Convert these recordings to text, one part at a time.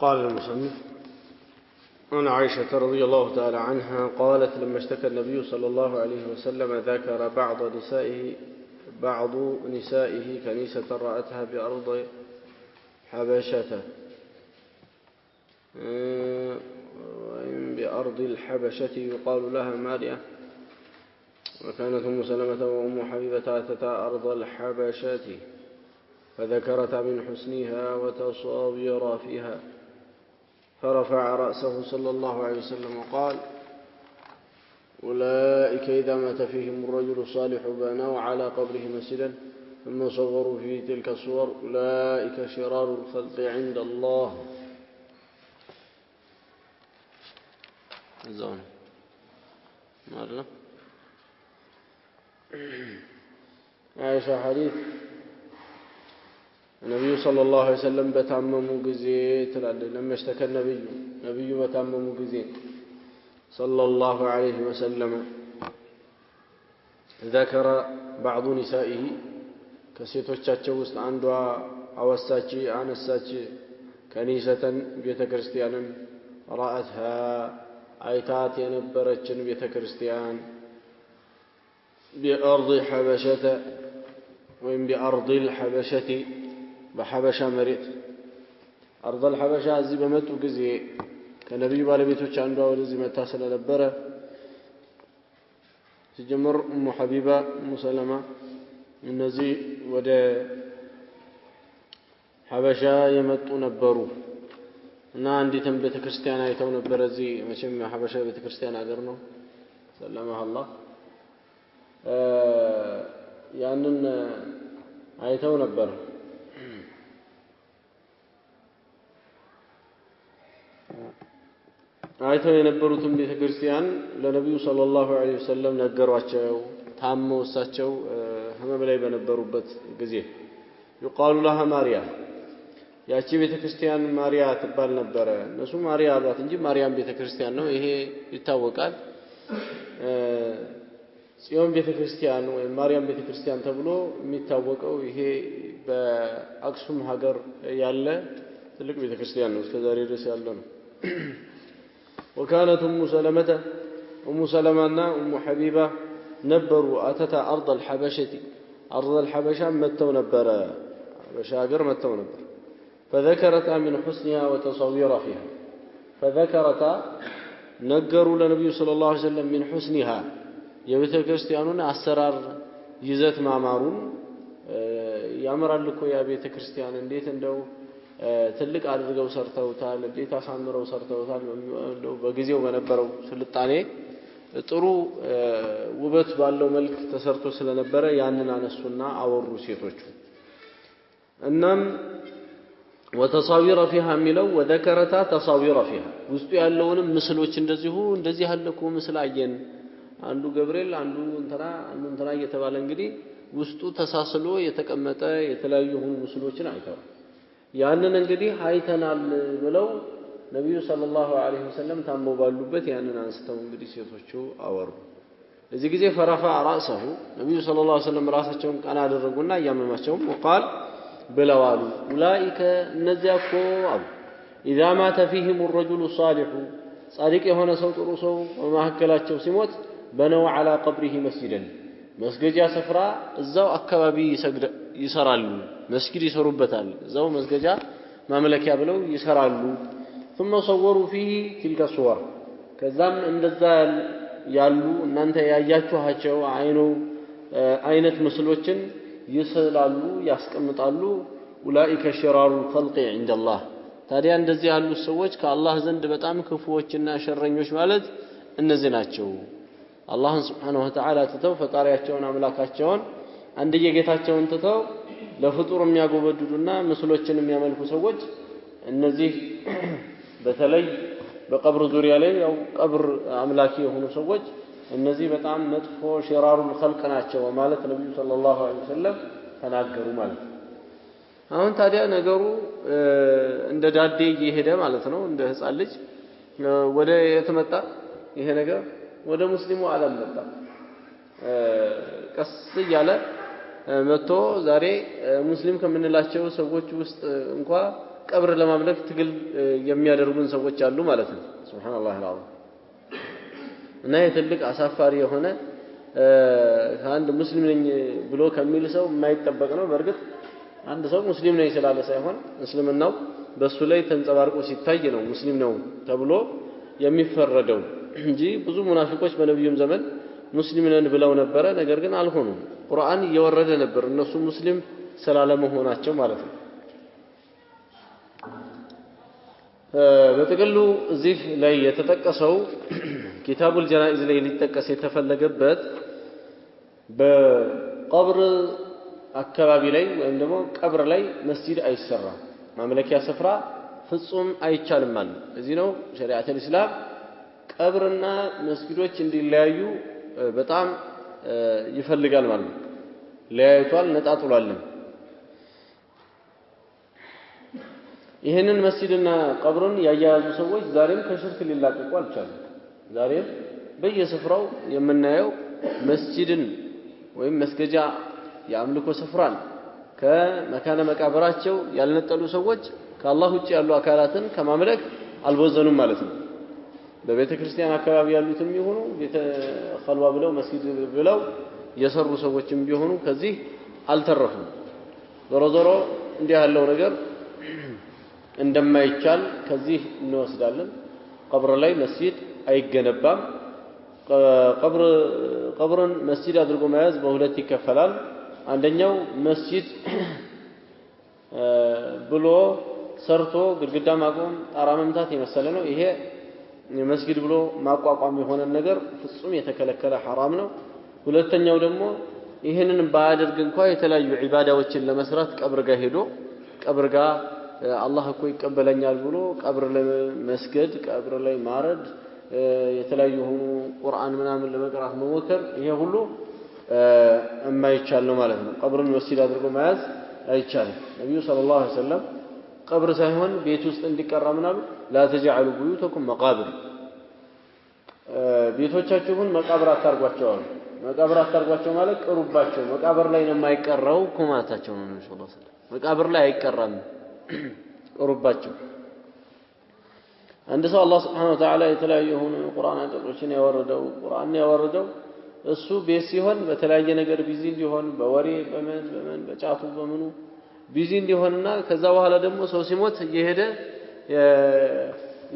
قال المصنف عن عائشة رضي الله تعالى عنها قالت لما اشتكى النبي صلى الله عليه وسلم ذكر بعض نسائه كنيسة رأتها بأرض حبشة بأرض الحبشة يقال لها ماريا، وكانت أم سلمة وأم حبيبة أتتا أرض الحبشة فذكرتا من حسنها وتصاوير فيها، فرفع رأسه صلى الله عليه وسلم وقال: أولئك إذا مات فيهم الرجل الصالح بنوا على قبره مسجدا ثم صوروا فيه تلك الصور، أولئك شرار الخلق عند الله. الزون مالنا عائشة حديث النبي صلى الله عليه وسلم بتعمموا جزيت لما اشتكى النبي بتعمموا جزيت صلى الله عليه وسلم ذكر بعض نسائه كسيتوቻቸው ውስጥ አንዷ አነሳች كنيسة ቤተ ክርስቲያንን رأتها አይታት የነበረችን ቤተ ክርስቲያን بأرض حبشة ወይም بأرض الحبشة بحبشة مريت أرض الحبشة እዚህ በመጡ ጊዜ ከነብዩ ባለቤቶች አንዷ ወደዚህ መታ ስለነበረ ሲጀምር ኡሙ ሐቢባ ኡሙ ሰለማ እነዚህ ወደ ሐበሻ የመጡ ነበሩ እና አንዲትም ቤተክርስቲያን አይተው ነበር። እዚህ መቼም ሐበሻ ቤተክርስቲያን ሀገር ነው ሰለማህ አላህ ያንን አይተው ነበር። አይተው የነበሩትን ቤተክርስቲያን ለነብዩ ሰለላሁ ዐለይሂ ወሰለም ነገሯቸው። ታመው እሳቸው ህመም ላይ በነበሩበት ጊዜ يقال لها ማሪያ ያቺ ቤተክርስቲያን ማሪያ ትባል ነበር። እነሱ ማሪያ አሏት እንጂ ማርያም ቤተክርስቲያን ነው ይሄ ይታወቃል። ጽዮን ቤተክርስቲያን ወይ ማርያም ቤተክርስቲያን ተብሎ የሚታወቀው ይሄ በአክሱም ሀገር ያለ ትልቅ ቤተክርስቲያን ነው። እስከዛሬ ድረስ ያለ ነው። وكانت أم سلمة أم حبيبة نبروا أتتا أرض الحبشة متوا نبر بشاقر متوا نبر فذكرتا من حسنها وتصوير فيها فذكرتا نقروا لنبي صلى الله عليه وسلم من حسنها يبت كريستيانون أسرار يزت معمارون يأمر لكم يا بيت كريستيان انديت اندو ትልቅ አድርገው ሰርተውታል። እንዴት አሳምረው ሰርተውታል። በጊዜው በነበረው ስልጣኔ ጥሩ ውበት ባለው መልክ ተሰርቶ ስለነበረ ያንን አነሱና አወሩ ሴቶቹ። እናም وتصاوير فيها ሚለው وذكرتا تصاوير فيها ውስጡ ያለውንም ምስሎች እንደዚህ ያለኩ ምስል አየን። አንዱ ገብርኤል አንዱ እንትና እየተባለ እንግዲህ ውስጡ ተሳስሎ የተቀመጠ የተለያዩ ምስሎችን አይተዋል። ያንን እንግዲህ አይተናል ብለው ነብዩ ሰለላሁ ዐለይሂ ወሰለም ታመው ባሉበት ያንን አንስተው እንግዲህ ሴቶቹ አወሩ። እዚህ ጊዜ ፈረፋ ራሰሁ ነብዩ ሰለላሁ ዐለይሂ ወሰለም ራሳቸውን ቀና አደረጉና ያመማቸው وقال ብለዋሉ ኡላኢከ እነዚያኮ አሉ اذا مات فيهم الرجل الصالح ጻድቅ የሆነ ሰው ጥሩ ሰው በመሐከላቸው ሲሞት በነው على قبره مسجدا መስገጃ ስፍራ እዛው አካባቢ ይሰራሉ። መስጊድ ይሰሩበታል። እዛው መስገጃ ማምለኪያ ብለው ይሰራሉ። ثم صوروا فيه تلك الصور ከዛም እንደዛ ያሉ እናንተ ያያችኋቸው አይነት ምስሎችን ይስላሉ ያስቀምጣሉ። أولئك شرار الخلق عند الله ታዲያ እንደዚህ ያሉ ሰዎች ከአላህ ዘንድ በጣም ክፉዎችና ሸረኞች ማለት እነዚህ ናቸው። አላህን Subhanahu Wa Ta'ala ተተው ፈጣሪያቸውን አምላካቸውን አንድየ ጌታቸውን ተተው ለፍጡር የሚያጎበድዱና ምስሎችን የሚያመልኩ ሰዎች እነዚህ በተለይ በቀብር ዙሪያ ላይ ያው ቀብር አምላኪ የሆኑ ሰዎች እነዚህ በጣም መጥፎ ሸራሩል ኸልቅ ናቸው ማለት ነብዩ ሰለላሁ ዐለይሂ ወሰለም ተናገሩ ማለት ነው። አሁን ታዲያ ነገሩ እንደ ዳዴ እየሄደ ማለት ነው። እንደ ህፃን ልጅ ወደ የተመጣ ይሄ ነገር ወደ ሙስሊሙ ዓለም መጣ። ቀስ እያለ መጥቶ ዛሬ ሙስሊም ከምንላቸው ሰዎች ውስጥ እንኳን ቀብር ለማምለክ ትግል የሚያደርጉን ሰዎች አሉ ማለት ነው ሱብሃንአላህ አልዓዚም እና የትልቅ አሳፋሪ የሆነ አንድ ሙስሊም ነኝ ብሎ ከሚል ሰው የማይጠበቅ ነው በርግጥ አንድ ሰው ሙስሊም ነኝ ስላለ ሳይሆን እስልምናው በሱ ላይ ተንጸባርቆ ሲታይ ነው ሙስሊም ነው ተብሎ የሚፈረደው እንጂ ብዙ ሙናፊቆች በነብዩም ዘመን ሙስሊም ነን ብለው ነበር ነገር ግን አልሆኑም ቁርአን እየወረደ ነበር እነሱ ሙስሊም ስላለመሆናቸው ማለት ነው በተገሉ እዚህ ላይ የተጠቀሰው ኪታቡል ጀናኢዝ ላይ ሊጠቀስ የተፈለገበት በቀብር አካባቢ ላይ ወይም ደግሞ ቀብር ላይ መስጂድ አይሰራም ማምለኪያ ስፍራ ፍጹም አይቻልም ማለት እዚህ ነው ሸሪዓተል እስላም ቀብርና መስጊዶች እንዲለያዩ በጣም ይፈልጋል ማለት ነው ለያይቷል ነጣጥሏል ይሄንን መስጂድና ቀብርን ያያያዙ ሰዎች ዛሬም ከሽርክ ሊላቀቁ አልቻሉም ዛሬም በየስፍራው የምናየው መስጂድን ወይም መስገጃ የአምልኮ ስፍራን ከመካነ መቃብራቸው ያልነጠሉ ሰዎች ከአላህ ውጪ ያሉ አካላትን ከማምለክ አልወዘኑም ማለት ነው በቤተ ክርስቲያን አካባቢ ያሉትም ይሆኑ ቤተ ኸልዋ ብለው መስጊድ ብለው የሰሩ ሰዎችም ቢሆኑ ከዚህ አልተረፉም ዞሮ እንዲህ ያለው ነገር እንደማይቻል ከዚህ እንወስዳለን ቀብር ላይ መስጊድ አይገነባም ቀብርን መስጊድ አድርጎ መያዝ በሁለት ይከፈላል አንደኛው መስጊድ ብሎ ሰርቶ ግድግዳ ማቆም ጣራ መምታት የመሰለ ነው ይሄ መስጊድ ብሎ ማቋቋም የሆነ ነገር ፍጹም የተከለከለ حرام ነው ሁለተኛው ደግሞ ይሄንን ባያደርግ እንኳን የተለያዩ ዒባዳዎችን ለመስራት ቀብር ጋር ሄዶ ቀብር ጋር አላህ እኮ ይቀበለኛል ብሎ ቀብር ላይ መስገድ ቀብር ላይ ማረድ የተለያዩ ሆኖ ቁርአን ምናምን ለመቅራት መሞከር ይሄ ሁሉ የማይቻል ነው ማለት ነው ቀብርን መስጊድ አድርጎ መያዝ አይቻልም ነብዩ ሰለላሁ ዐለይሂ ወሰለም ቀብር ሳይሆን ቤት ውስጥ እንዲቀራ ምናምን لا تجعلوا بيوتكم مقابر ቤቶቻችሁን መቃብር አታርጓቸው መቃብር አታርጓቸው ማለት ቅሩባቸው መቃብር ላይ ነው የማይቀራው ኩማታቸው ነው ነብዩ ሰለላሁ ዐለይሂ ወሰለም መቃብር ላይ አይቀራም ቅሩባቸው አንድ ሰው አላህ Subhanahu Wa Ta'ala የተለያዩ ሆነ ቁርአን አንቀጾችን ያወረደው እሱ ቤት ሲሆን በተለያየ ነገር ቢዚ እንዲሆን በወሬ በመን በጫቱ በመኑ ቢዚ እንዲሆንና ከዛ በኋላ ደግሞ ሰው ሲሞት እየሄደ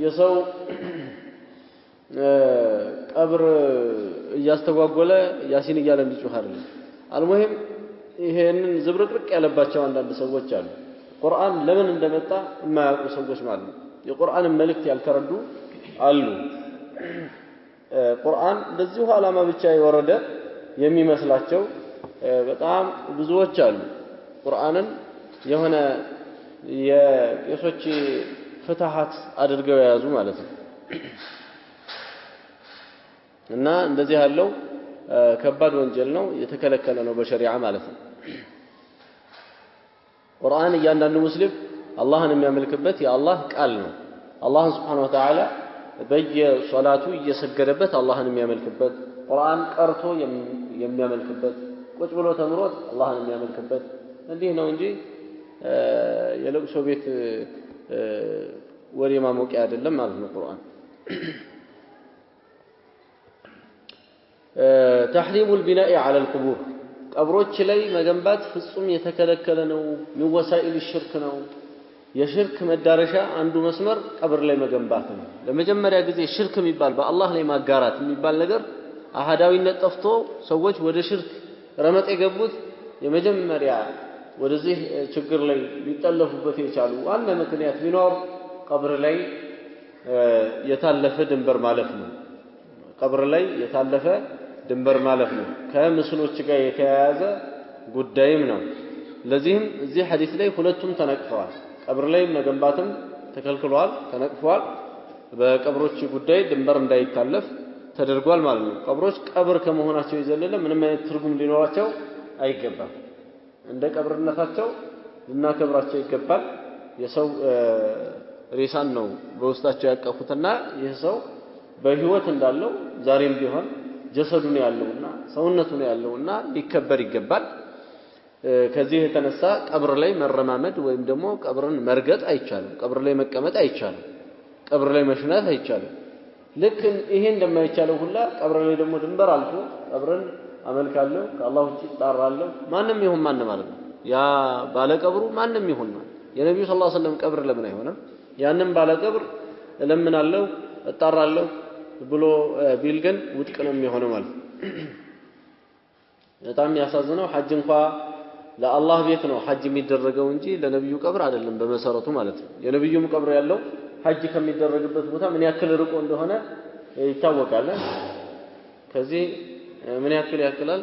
የሰው ቀብር እያስተጓጎለ ያሲን እያለ እንዲጮህ አይደለም አልሙሂም ይሄንን ዝብርቅርቅ ያለባቸው አንዳንድ ሰዎች አሉ ቁርአን ለምን እንደመጣ የማያውቁ ሰዎች ማለት ነው የቁርአንን መልእክት ያልተረዱ አሉ ቁርአን ለዚሁ ዓላማ ብቻ የወረደ የሚመስላቸው በጣም ብዙዎች አሉ ቁርአንን የሆነ የቄሶች ፍትሃት አድርገው ያዙ ማለት ነው እና እንደዚህ ያለው ከባድ ወንጀል ነው የተከለከለ ነው በሸሪዓ ማለት ነው ቁርአን እያንዳንዱ ሙስሊም አላህን የሚያመልክበት የአላህ ቃል ነው አላህን Subhanahu Wa Ta'ala በየሶላቱ እየሰገደበት አላህን የሚያመልክበት ቁርአን ቀርቶ የሚያመልክበት ቁጭ ብሎ ተምሮት አላህን የሚያመልክበት እንዲህ ነው እንጂ የለቅሶ ቤት ወሬ ማሞቂያ አይደለም ማለት ነው ቁርአን تحريم البناء على القبور ቀብሮች ላይ መገንባት ፍጹም የተከለከለ ነው من وسائل الشرك ነው የሽርክ መዳረሻ አንዱ መስመር ቀብር ላይ መገንባት ነው ለመጀመሪያ ጊዜ ሽርክ የሚባል በአላህ ላይ ማጋራት የሚባል ነገር አሃዳዊነት ጠፍቶ ሰዎች ወደ ሽርክ ረመጥ የገቡት የመጀመሪያ ወደዚህ ችግር ላይ ሊጠለፉበት የቻሉ ዋና ምክንያት ቢኖር ቀብር ላይ የታለፈ ድንበር ማለፍ ነው ቀብር ላይ የታለፈ ድንበር ማለፍ ነው ከምስሎች ጋር የተያያዘ ጉዳይም ነው ለዚህም እዚህ ሐዲስ ላይ ሁለቱም ተነቅፈዋል ቀብር ላይ መገንባትም ተከልክሏል ተነቅፏል በቀብሮች ጉዳይ ድንበር እንዳይታለፍ ተደርጓል ማለት ነው ቀብሮች ቀብር ከመሆናቸው ይዘለለ ምንም አይነት ትርጉም ሊኖራቸው አይገባም እንደ ቀብርነታቸው ልናከብራቸው ይገባል የሰው ሬሳን ነው በውስጣቸው ያቀፉትና ይህ ሰው በህይወት እንዳለው ዛሬም ቢሆን ጀሰዱ ነው ያለውና ሰውነቱ ነው ያለውና ሊከበር ይገባል ከዚህ የተነሳ ቀብር ላይ መረማመድ ወይም ደግሞ ቀብርን መርገጥ አይቻልም ቀብር ላይ መቀመጥ አይቻልም ቀብር ላይ መሽናት አይቻልም ልክ ይሄ እንደማይቻለው ሁላ ቀብር ላይ ደግሞ ድንበር አልፎ ቀብርን አመልካለሁ ከአላህ ውጪ ጣራለሁ ማንንም ይሁን ማን ማለት ነው ያ ባለ ቀብሩ ማንንም ይሁን ማለት የነብዩ ሰለላሁ ዐለይሂ ወሰለም ቀብር ለምን አይሆንም ያንን ባለ ቀብር እለምናለሁ እጣራለሁ ብሎ ቢል ግን ውድቅ ነው የሚሆነው ማለት በጣም ያሳዝነው ሐጅ እንኳን ለአላህ ቤት ነው ሐጅ የሚደረገው እንጂ ለነብዩ ቀብር አይደለም በመሰረቱ ማለት ነው የነብዩም ቀብር ያለው ሐጅ ከሚደረግበት ቦታ ምን ያክል ርቆ እንደሆነ ይታወቃል ከዚህ ምን ያክል ያክላል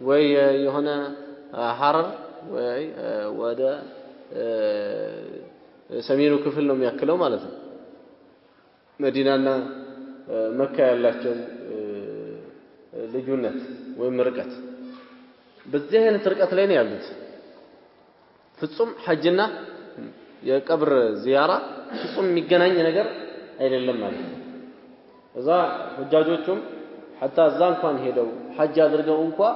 ወይ የሆነ ሐረር ወይ ወደ ሰሜኑ ክፍል ነው የሚያክለው ማለት ነው መዲናና መካ ያላቸው ልዩነት ወይም ርቀት በዚህ አይነት ርቀት ላይ ነው ያሉት ፍጹም ሐጅና የቀብር ዚያራ ፍጹም የሚገናኝ ነገር አይደለም ማለት ነው እዛ ሁጃጆቹም حتى እዛ እንኳን ሄደው ሐጅ አድርገው እንኳን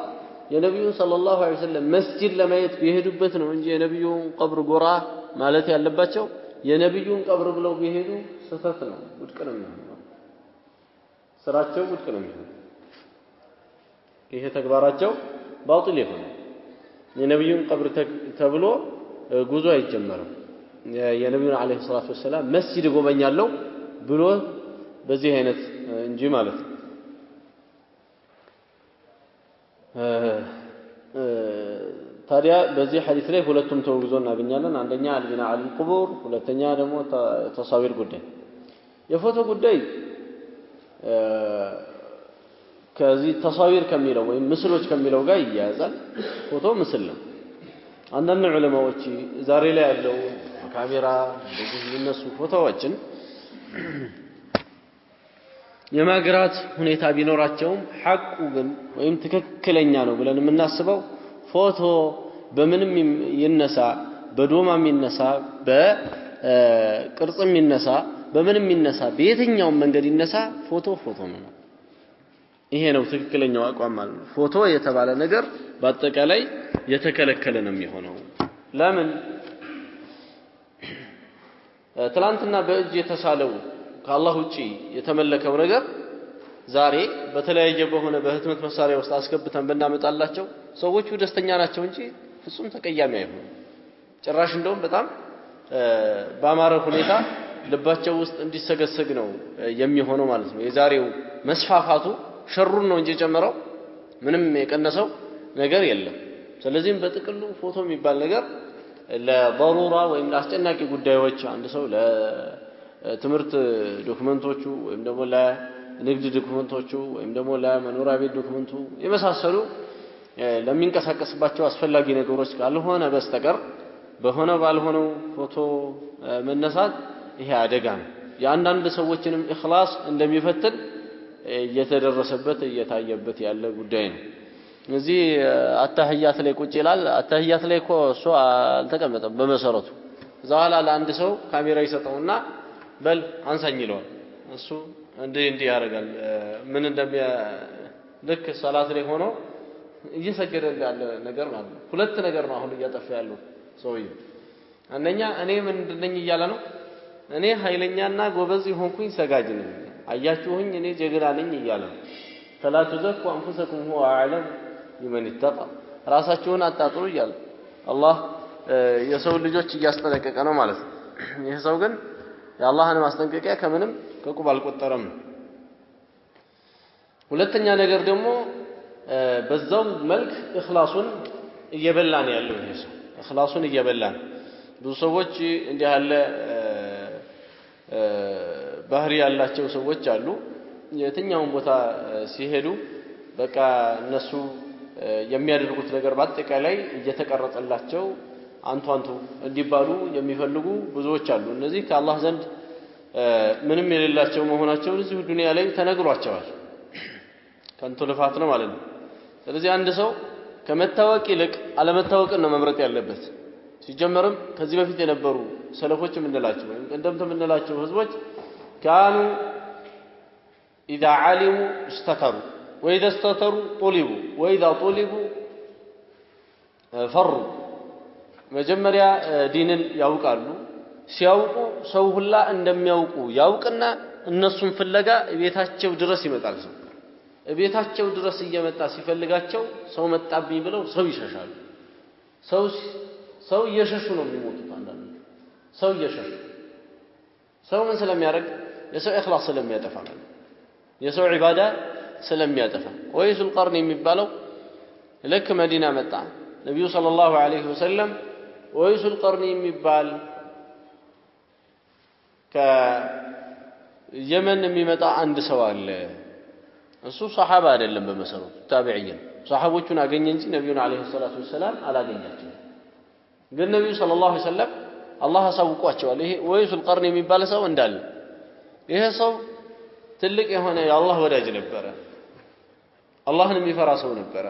የነብዩ ሰለላሁ ዐለይሂ ወሰለም መስጂድ ለማየት ቢሄዱበት ነው እንጂ የነብዩን ቀብር ጎራ ማለት ያለባቸው የነብዩን ቀብር ብለው ቢሄዱ ስህተት ነው ውድቅ ነው የሚሆነው ስራቸው ውድቅ ነው የሚሆነው ይሄ ተግባራቸው ባጢል ይሆናል የነብዩን ቀብር ተብሎ ጉዞ አይጀመርም የነብዩን አለይሂ ሰላቱ ወሰለም መስጂድ ጎበኛለሁ ብሎ በዚህ አይነት እንጂ ማለት ነው ታዲያ በዚህ ሐዲስ ላይ ሁለቱም ተወግዞ እናገኛለን አንደኛ አልቢና አልቁቡር ሁለተኛ ደግሞ ተሳዊር ጉዳይ የፎቶ ጉዳይ ከዚህ ተሳዊር ከሚለው ወይም ምስሎች ከሚለው ጋር ይያያዛል ፎቶ ምስል ነው አንዳንድ ዑለማዎች ዛሬ ላይ ያለው ካሜራ እንደዚህ የሚነሱ ፎቶዎችን የማግራት ሁኔታ ቢኖራቸውም ሐቁ ግን ወይም ትክክለኛ ነው ብለን የምናስበው ፎቶ በምንም ይነሳ በዶማም ይነሳ በቅርጽም ይነሳ በምንም ይነሳ በየትኛው መንገድ ይነሳ ፎቶ ነው ይሄ ነው ትክክለኛው አቋም ማለት ነው ፎቶ የተባለ ነገር በአጠቃላይ የተከለከለ ነው የሚሆነው ለምን ትላንትና በእጅ የተሳለው ከአላህ ውጪ የተመለከው ነገር ዛሬ በተለያየ በሆነ በህትመት መሳሪያ ውስጥ አስገብተን ብናመጣላቸው ሰዎቹ ደስተኛ ናቸው እንጂ ፍጹም ተቀያሚ አይሆኑም ጭራሽ እንደውም በጣም በአማረ ሁኔታ ልባቸው ውስጥ እንዲሰገሰግ ነው የሚሆነው ማለት ነው የዛሬው መስፋፋቱ ሸሩን ነው እንጂ ጨመረው ምንም የቀነሰው ነገር የለም ስለዚህም በጥቅሉ ፎቶ የሚባል ነገር ለضروራ ወይም ለአስጨናቂ ጉዳዮች አንድ ሰው ለትምህርት ዶክመንቶቹ ወይም ደግሞ ለንግድ ዶክመንቶቹ ወይም ደግሞ ለመኖሪያ ቤት ዶክመንቱ የመሳሰሉ ለሚንቀሳቀስባቸው አስፈላጊ ነገሮች ካልሆነ በስተቀር በሆነ ባልሆነው ፎቶ መነሳት ይሄ አደጋ ነው የአንዳንድ ሰዎችንም ኢኽላስ እንደሚፈትን እየተደረሰበት እየታየበት ያለ ጉዳይ ነው እዚህ አታህያት ላይ ቁጭ ይላል አታህያት ላይ እኮ እሱ አልተቀመጠም በመሰረቱ ዛላ ለአንድ ሰው ካሜራ ይሰጠውና በል አንሳኝ ይለዋል እሱ እንዲህ ያደርጋል ምን እንደሚያ ልክ ሰላት ላይ ሆኖ እየሰገደ ያለ ነገር ማለት ነው ሁለት ነገር ነው አሁን እያጠፋ ያለው ሰውዬ አንደኛ እኔ ምንድነኝ እያለ ነው እኔ ኃይለኛና ጎበዝ ሆንኩኝ ሰጋጅ ነኝ አያችሁኝ እኔ ጀግና ነኝ እያለ ነው ሰላቱ ዘኩ አንፈሰኩም ሁወ አዕለም ቢመን ይተቃ ራሳችሁን አጣጥሩ እያለ አላህ የሰው ልጆች እያስጠነቀቀ ነው ማለት ነው ይሄ ሰው ግን የአላህን ማስጠንቀቂያ ከምንም ከቁብ አልቆጠረም ሁለተኛ ነገር ደግሞ በዛው መልክ ኢኽላሱን እየበላን ያለው ይሄ ሰው ኢኽላሱን እየበላን ብዙ ሰዎች እንዲህ ያለ ባህሪ ያላቸው ሰዎች አሉ የትኛውን ቦታ ሲሄዱ በቃ እነሱ የሚያደርጉት ነገር በአጠቃላይ እየተቀረጸላቸው አንቱ እንዲባሉ የሚፈልጉ ብዙዎች አሉ እነዚህ ከአላህ ዘንድ ምንም የሌላቸው መሆናቸው እዚህ ዱንያ ላይ ተነግሯቸዋል ከንቱ ልፋት ነው ማለት ነው ስለዚህ አንድ ሰው ከመታወቅ ይልቅ አለመታወቅን ነው መምረጥ ያለበት ሲጀመርም ከዚህ በፊት የነበሩ ሰለፎች የምንላቸው ወይም ቀደምት የምንላቸው ህዝቦች ካኑ اذا علموا استتروا واذا استتروا طلبوا واذا طلبوا ፈሩ መጀመሪያ ዲንን ያውቃሉ ሲያውቁ ሰው ሁላ እንደሚያውቁ ያውቅና እነሱን ፍለጋ ቤታቸው ድረስ ይመጣል ቤታቸው ድረስ እየመጣ ሲፈልጋቸው ሰው መጣብኝ ብለው ሰው ይሸሻሉ ሰው እየሸሹ ነው የሚሞቱት አንዳንዱ ሰው እየሸሹ ሰው ምን ስለሚያደርግ የሰው ኢኽላስ ስለሚያጠፋ ነው የሰው ዒባዳ ስለሚያጠፋ ወይሱል ቀርን የሚባለው ለክ መዲና መጣ ነብዩ ሰለላሁ ዐለይሂ ወሰለም ወይሱል ቀርን የሚባል ከየመን የሚመጣ አንድ ሰው አለ እሱ ሱሐባ አይደለም በመሰረቱ ታቢዒ ነው ሱሐቦቹን አገኘ እንጂ ነብዩን አለይሂ ሰላቱ ወሰለም አላገኛቸው ግን ነብዩ ሰለላሁ ዐለይሂ ወሰለም አላህ አሳውቋቸዋል ይሄ ወይሱል ቀርን የሚባል ሰው እንዳለ ይሄ ሰው ትልቅ የሆነ የአላህ ወዳጅ ነበር አላህን የሚፈራ ሰው ነበር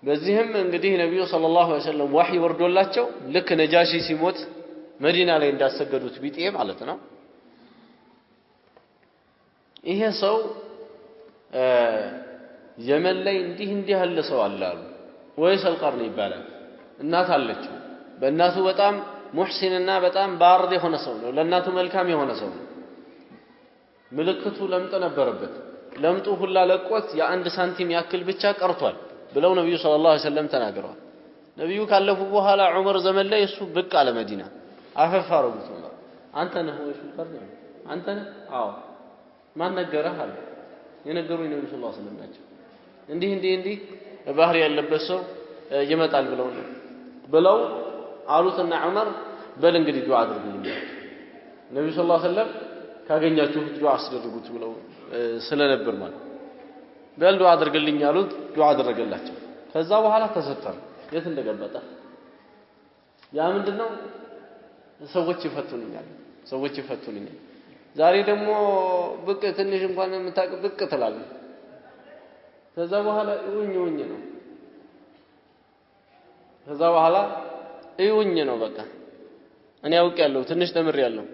በዚህም እንግዲህ ነብዩ ሰለላሁ ዐለይሂ ወሰለም ወህይ ወርዶላቸው ልክ ነጃሺ ሲሞት መዲና ላይ እንዳሰገዱት ቢጤ ማለት ነው ይሄ ሰው የመን ላይ እንዲህ ያለ ሰው አላሉ ወይሱል ቀርን ይባላል እናት አለችው በእናቱ በጣም ሙህሲንና በጣም ባርድ የሆነ ሰው ነው ለእናቱ መልካም የሆነ ሰው ነው ምልክቱ ለምጥ ነበረበት ለምጡ ሁላ ለቆት የአንድ ሳንቲም ያክል ብቻ ቀርቷል ብለው ነብዩ ሰለላሁ ዐለይሂ ወሰለም ተናግረዋል ነብዩ ካለፉ በኋላ ዑመር ዘመን ላይ እሱ ብቅ አለ መዲና አፈፋሩት አንተ ነህ ወይሱል ቀርን አንተ ነህ አዎ ማን ነገረህ አለ የነገሩኝ ነብዩ ሰለላሁ ዐለይሂ ወሰለም ናቸው እንዲህ ባህሪ ያለበት ሰው ይመጣል ብለው አሉትና ዑመር በል እንግዲህ ዱዓ አድርጉልኝ ነብዩ ሰለላሁ ዐለይሂ ወሰለም ካገኛችሁ ዱዓ አስደርጉት ብለው ስለነበር ማለት በል ዱዓ አድርግልኝ አሉት ዱዓ አደረገላቸው ከዛ በኋላ ተሰጠረ የት እንደገባጣ ያ ምንድነው ሰዎች ይፈቱልኛል ዛሬ ደግሞ ብቅ ትንሽ እንኳን የምታውቅ ብቅ ትላለህ ከዛ በኋላ እዩኝ ነው ከዛ በኋላ እዩኝ ነው በቃ እኔ አውቄያለሁ ትንሽ ተምሬያለሁ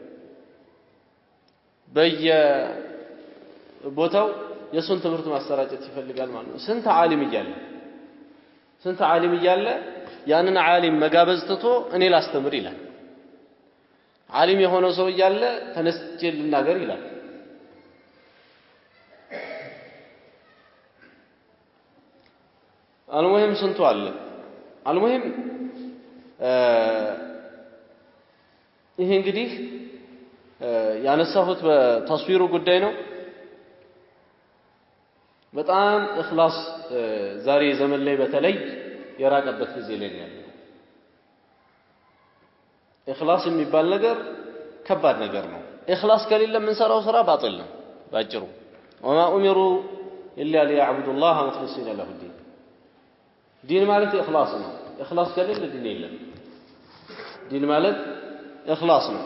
በየቦታው የሱን ትምህርት ማሰራጨት ይፈልጋል ማለት ነው ስንት ዓሊም እያለ ያንን ዓሊም መጋበዝ ትቶ እኔ ላስተምር ይላል ዓሊም የሆነ ሰው እያለ ተነስቼ ልናገር ይላል አልሙሂም ስንቱ አለ አልሙሂም ይሄ እንግዲህ ያነሳሁት በተስዊሩ ጉዳይ ነው በጣም ኢኽላስ ዛሬ ዘመን ላይ በተለይ የራቀበት ጊዜ ላይ ያለው ኢኽላስ የሚባል ነገር ከባድ ነገር ነው ኢኽላስ ከሌለ የምንሰራው ስራ ባጥል ነው ባጭሩ ወማ ኡሚሩ ኢላ ሊያዕቡዱላህ ሙኽሊሲነ ለሁ ዲን ዲን ማለት ኢኽላስ ነው ኢኽላስ ከሌለ ዲን የለም ዲን ማለት ኢኽላስ ነው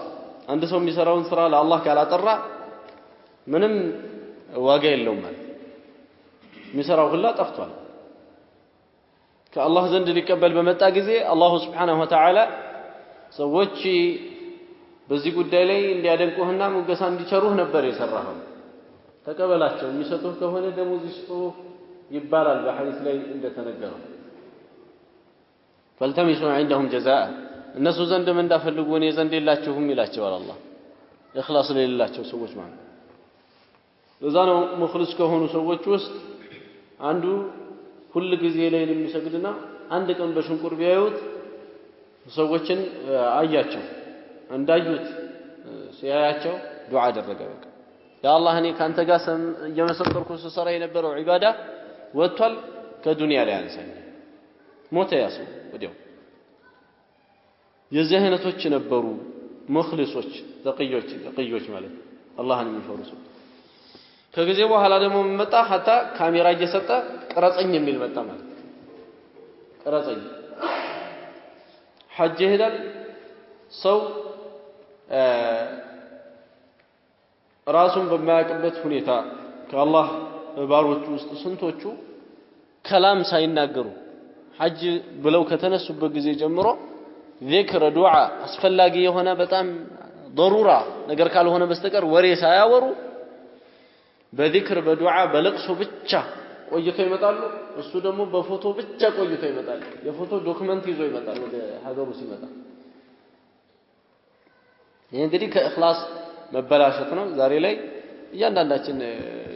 አንድ ሰው የሚሰራውን ስራ ለአላህ ካላጠራ ምንም ዋጋ የለውም ማለት የሚሰራው ሁላ ጠፍቷል ከአላህ ዘንድ ሊቀበል በመጣ ጊዜ አላሁ ሱብሓነሁ ወተዓላ ሰዎች በዚህ ጉዳይ ላይ እንዲያደንቁህና ሙገሳ እንዲቸሩህ ነበር የሰራኸው ተቀበላቸው የሚሰጡህ ከሆነ ደሞዝ ይስጡህ ይባላል በሐዲስ ላይ እንደተነገረው فالتمسوا عندهم جزاء እነሱ ዘንድ ምን እንዳፈልጉ እኔ ዘንድ የላችሁም ይላቸዋል አላህ ኢኽላስ ለሌላቸው ሰዎች ማለት ለዛ ነው ሙኽሊስ ከሆኑ ሰዎች ውስጥ አንዱ ሁሉ ጊዜ ላይ የሚሰግድና አንድ ቀን በሽንቁር ቢያዩት ሰዎችን አያቸው እንዳዩት ሲያያቸው ዱዓ አደረገ በቃ ያ አላህ እኔ ካንተ ጋር እየመሰከርኩ ስሰራ የነበረው ዒባዳ ወጥቷል ከዱንያ ላይ አንሳኝ ሞተ ያሰው ወዲያው የዚህ አይነቶች ነበሩ ሙኽሊሶች ተቅዮች ማለት አላህን የሚፈሩ ሰው ከጊዜ በኋላ ደግሞ መጣ ሐታ ካሜራ እየሰጠ ቀረጸኝ የሚል መጣ ማለት ቀረጸኝ ሐጅ ይሄዳል ሰው ራሱን በማያውቅበት ሁኔታ ከአላህ ባሮች ውስጥ ስንቶቹ ከላም ሳይናገሩ ሐጅ ብለው ከተነሱበት ጊዜ ጀምሮ ዚክር ዱዓ አስፈላጊ የሆነ በጣም ضرورة ነገር ካልሆነ በስተቀር ወሬ ሳያወሩ በዚክር በዱዓ በለቅሶ ብቻ ቆይተው ይመጣሉ እሱ ደግሞ በፎቶ ብቻ ቆይተው ይመጣል የፎቶ ዶክመንት ይዞ ይመጣል ወደ ሀገሩ ሲመጣ ይሄ እንግዲህ ከእኽላስ መበላሸት ነው ዛሬ ላይ እያንዳንዳችን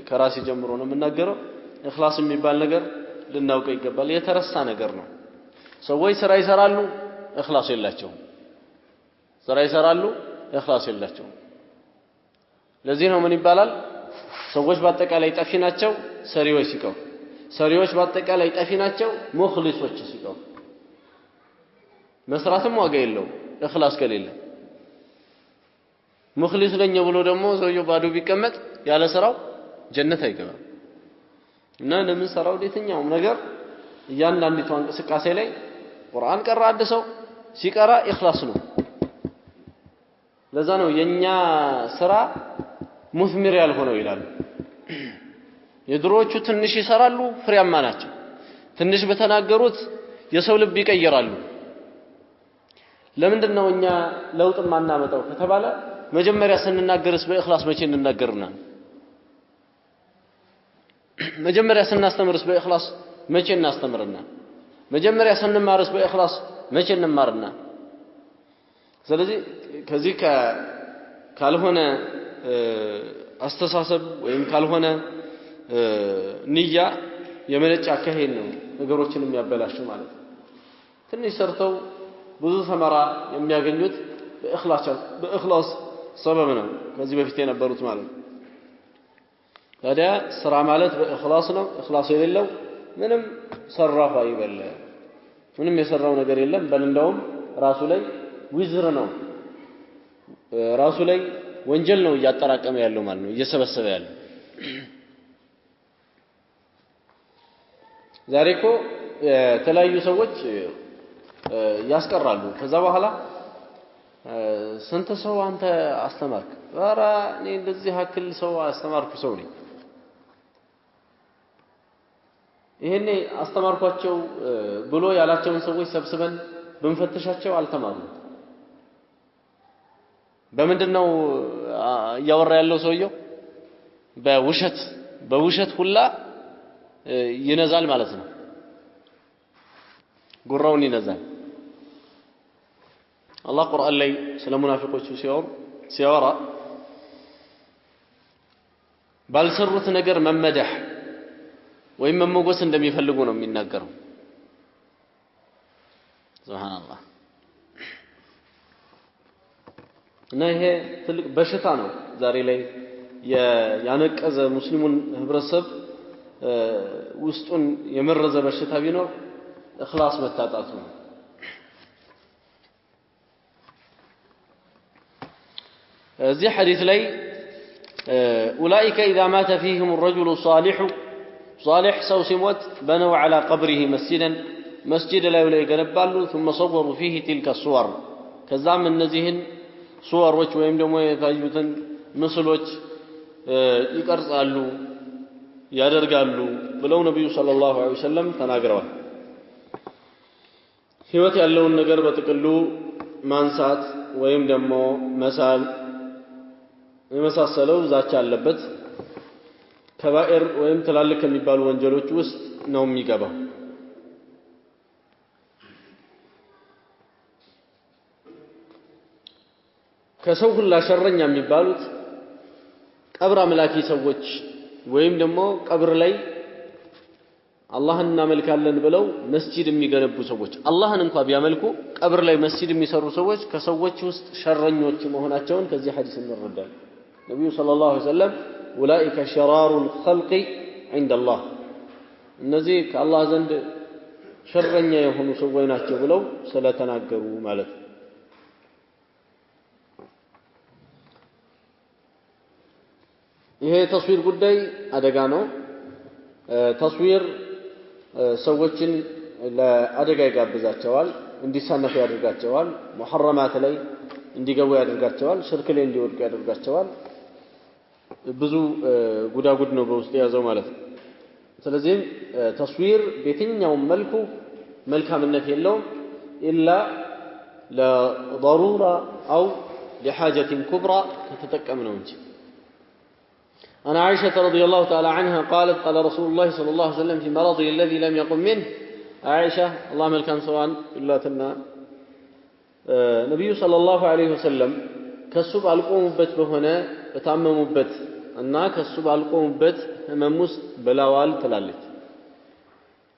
ከራሲ ጀምሮ ነው የምናገረው እኽላስ የሚባል ነገር ልናውቀው ይገባል የተረሳ ነገር ነው ሰዎች ስራ ይሰራሉ እኽላስ የላቸውም ስራ ይሰራሉ እኽላስ የላቸውም ለዚህ ነው ምን ይባላል ሰዎች በአጠቃላይ ጠፊ ናቸው ሰሪዎች ሲቀሩ ሰሪዎች በአጠቃላይ ጠፊ ናቸው ሙኽሊሶች ሲቀሩ መስራትም ዋጋ የለውም እኽላስ ከሌለ ሙኽሊስ ነኝ ብሎ ደግሞ ሰውየው ባዶ ቢቀመጥ ያለ ስራው ጀነት አይገባም እና ለምን ሰራው ለየትኛውም ነገር እያንዳንዲቱ እንቅስቃሴ ላይ ቁርአን ቀራ አንድ ሰው ሲቀራ ኢኽላስ ነው ለዛ ነው የኛ ስራ ሙስሚር ያልሆነው ይላል የድሮቹ ትንሽ ይሰራሉ ፍሬያማ ናቸው ትንሽ በተናገሩት የሰው ልብ ይቀየራሉ ለምንድነው እኛ ለውጥ ማናመጣው ከተባለ መጀመሪያ ስንናገርስ በኢኽላስ መቼ እንናገርና መጀመሪያ ስናስተምርስ በኢኽላስ መቼ እናስተምርና መጀመሪያ ስንማርስ በኢኽላስ መቼ እንማርና ስለዚህ ከዚህ ካልሆነ አስተሳሰብ ወይም ካልሆነ ንያ የመነጫ አካሄድ ነው ነገሮችን የሚያበላሽው ማለት ነው ትንሽ ሰርተው ብዙ ሰመራ የሚያገኙት በኢኽላስ ሰበብ ነው ከዚህ በፊት የነበሩት ማለት ነው ታዲያ ስራ ማለት በኢኽላስ ነው ኢኽላስ የሌለው ምንም ሰራፋ ይበል ምንም የሰራው ነገር የለም በል እንደውም ራሱ ላይ ዊዝር ነው ራሱ ላይ ወንጀል ነው እያጠራቀመ ያለው ማለት ነው እየሰበሰበ ያለው ዛሬኮ የተለያዩ ሰዎች ያስቀራሉ ከዛ በኋላ ስንት ሰው አንተ አስተማርክ ኧረ እኔ እንደዚህ አክል ሰው አስተማርኩ ሰው ነኝ ይሄኔ አስተማርኳቸው ብሎ ያላቸውን ሰዎች ሰብስበን ብንፈትሻቸው አልተማሩም በምንድነው ያወራ ያለው ሰውየው በውሸት ሁላ ይነዛል ማለት ነው ጉራውን ይነዛል አላህ ቁርአን ላይ ስለ ሙናፊቆቹ ሲያወራ ባልሰሩት ነገር መመደህ ወይም መሞገስ እንደሚፈልጉ ነው የሚናገረው ሱብሃንአላህ እና ይሄ ትልቅ በሽታ ነው ዛሬ ላይ ያነቀዘ ሙስሊሙን ህብረተሰብ ውስጡን የመረዘ በሽታ ቢኖር ኢኽላስ መታጣቱ ነው እዚህ ሐዲስ ላይ أولئك إذا مات فيهم الرجل صالح سو سموت بنوا على قبره مسجد لا يقنبالو ثم صوروا فيه تلك الصور كذا من نزيهن صور ወይም ደግሞ የታዩትን ምስሎች ይቀርጻሉ ያደርጋሉ ብለው ነብዩ ሰለላሁ ዐለይሂ ወሰለም ተናግረዋል ህይወት ያለውን ነገር በጥቅሉ ማንሳት ወይም ደግሞ መሳል የመሳሰለው ዛቻ አለበት ከባኢር ወይም ትላልቅ ከሚባሉ ወንጀሎች ውስጥ ነው የሚገባው ከሰው ሁሉ ሸረኛ የሚባሉት ቀብር አምላኪ ሰዎች ወይም ደግሞ ቀብር ላይ አላህን እናመልካለን ብለው መስጂድ የሚገነቡ ሰዎች አላህን እንኳን ቢያመልኩ ቀብር ላይ መስጂድ የሚሰሩ ሰዎች ከሰዎች ውስጥ ሸረኞች መሆናቸውን ከዚህ ሐዲስ እንረዳለን ነብዩ ሰለላሁ ዐለይሂ ወሰለም ኡላኢከ ሸራሩል ኸልቂ ዐንደላህ እነዚህ ከአላህ ዘንድ ሸረኛ የሆኑ ሰዎች ናቸው ብለው ስለተናገሩ ማለት ነው ይሄ ተስዊር ጉዳይ አደጋ ነው ተስዊር ሰዎችን ለአደጋ ይጋብዛቸዋል እንዲሳነፉ ያደርጋቸዋል ሙሐረማት ላይ እንዲገቡ ያደርጋቸዋል ሽርክ ላይ እንዲወድቁ ያደርጋቸዋል ብዙ ጉዳጉድ ነው በውስጥ ያዘው ማለት ነው ስለዚህ ተስዊር በየትኛው መልኩ መልካምነት የለውም ኢላ ለضروره او لحاجه كبرى ከተጠቀምነው እንጂ أنا عائشة رضي الله تعالى عنها قالت قال رسول الله صلى الله عليه وسلم في مرضه الذي لم يقم منه عائشة الله ملكان سواء إلا تنا نبي صلى الله عليه وسلم كسب القوم بت بهنا بتعمم بت أننا كسب القوم بت مموس بلاوال تلالت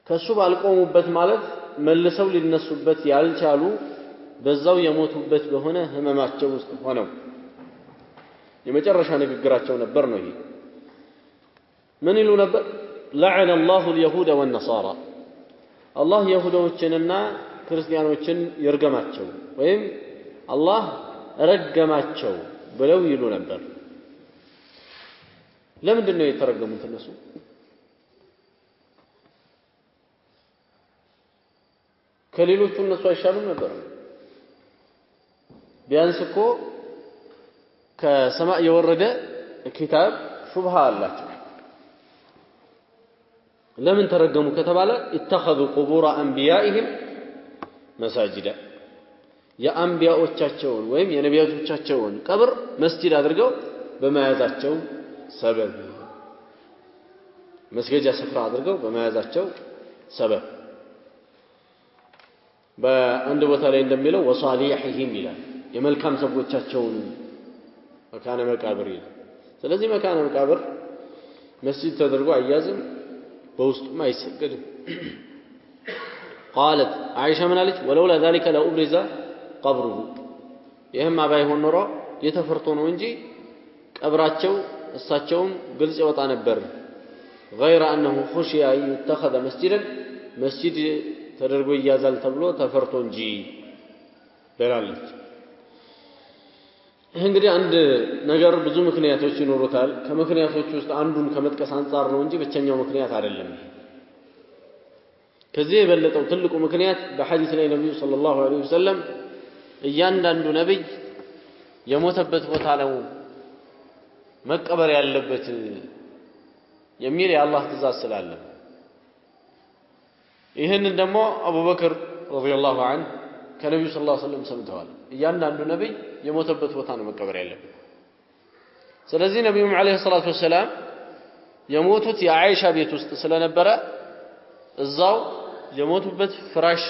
كسب القوم بت مالت ملسوا للناس بت يالشالو بزاو يموتوا بت بهنا هم ما تجوز هناو يمجرشان يقرأتشون برنوه من يلو نبر لعن الله اليهود والنصارى الله يهود وچننا كريستيان وچن يرغماچو ويم الله رغماچو بلو يلو نبر لمندن ነው የተረገሙት እነሱ ከሌሎቹ እነሱ አይሻሉም ነበር ቢያንስ እኮ ከሰማይ የወረደ ኪታብ ሹብሃ አላቸው ለምን ተረገሙ ከተባለ اتخذوا قبور انبيائهم مساجد የአንቢያዎቻቸውን ወይም የነቢያቶቻቸውን ቀብር መስጂድ አድርገው በመያዛቸው ሰበብ መስገጃ ስፍራ አድርገው በመያዛቸው ሰበብ በአንድ ቦታ ላይ እንደሚለው ወሷሊሂም ይላል የመልካም ሰዎቻቸውን መካነ መቃብር ይላል ስለዚህ መካነ መቃብር መስጂድ ተደርጎ አያዝም በውስጡ ማይሰገድም قالت عائشة من قالت ولولا ذلك لأبرز قبره ይህም ባይሆን ኖሮ የተፈርቶ ነው እንጂ ቀብራቸው እሳቸውም ግልጽ ይወጣ ነበር غير انه خشي ان يتخذ مسجدا مسجد ተደርጎ ይያዛል ተብሎ ተፈርቶ እንጂ በላለች እንግዲህ አንድ ነገር ብዙ ምክንያቶች ይኖሩታል ከምክንያቶች ውስጥ አንዱን ከመጥቀስ አንፃር ነው እንጂ ብቸኛው ምክንያት አይደለም ከዚህ የበለጠው ትልቁ ምክንያት በሐዲስ ላይ ነብዩ ሰለላሁ ዐለይሂ ወሰለም እያንዳንዱ ነብይ የሞተበት ቦታ ነው መቀበር ያለበት የሚል የአላህ ትእዛዝ ስላለ ይሄንን ደግሞ አቡበክር ረዲየላሁ ዐንሁ ከነብዩ ሰለላሁ ዐለይሂ ወሰለም ሰምተዋል እያንዳንዱ ነብይ የሞተበት ቦታ ነው መቀበር ያለበት ስለዚህ ነብዩ ዐለይሂ ሰላቱ ወሰለም የሞቱት የአይሻ ቤት ውስጥ ስለነበረ እዛው የሞቱበት ፍራሽ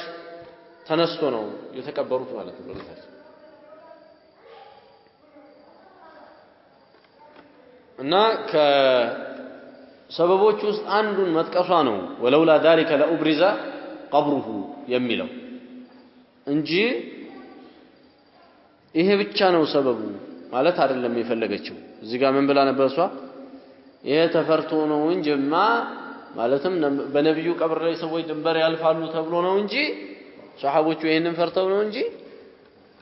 ተነስቶ ነው የተቀበሩት ማለት ነው እና ከሰበቦች ውስጥ አንዱን መጥቀሷ ነው ወለውላ ذلك لأبرز قبره የሚለው እንጂ ይሄ ብቻ ነው ሰበቡ ማለት አይደለም የፈለገችው እዚህ ጋር ምን ብላ ነበር እሷ ይሄ ተፈርቶ ነው እንጂማ ማለትም በነብዩ ቀብር ላይ ሰዎች ድንበር ያልፋሉ ተብሎ ነው እንጂ ሷሃቦቹ ይሄንን ፈርተው ነው እንጂ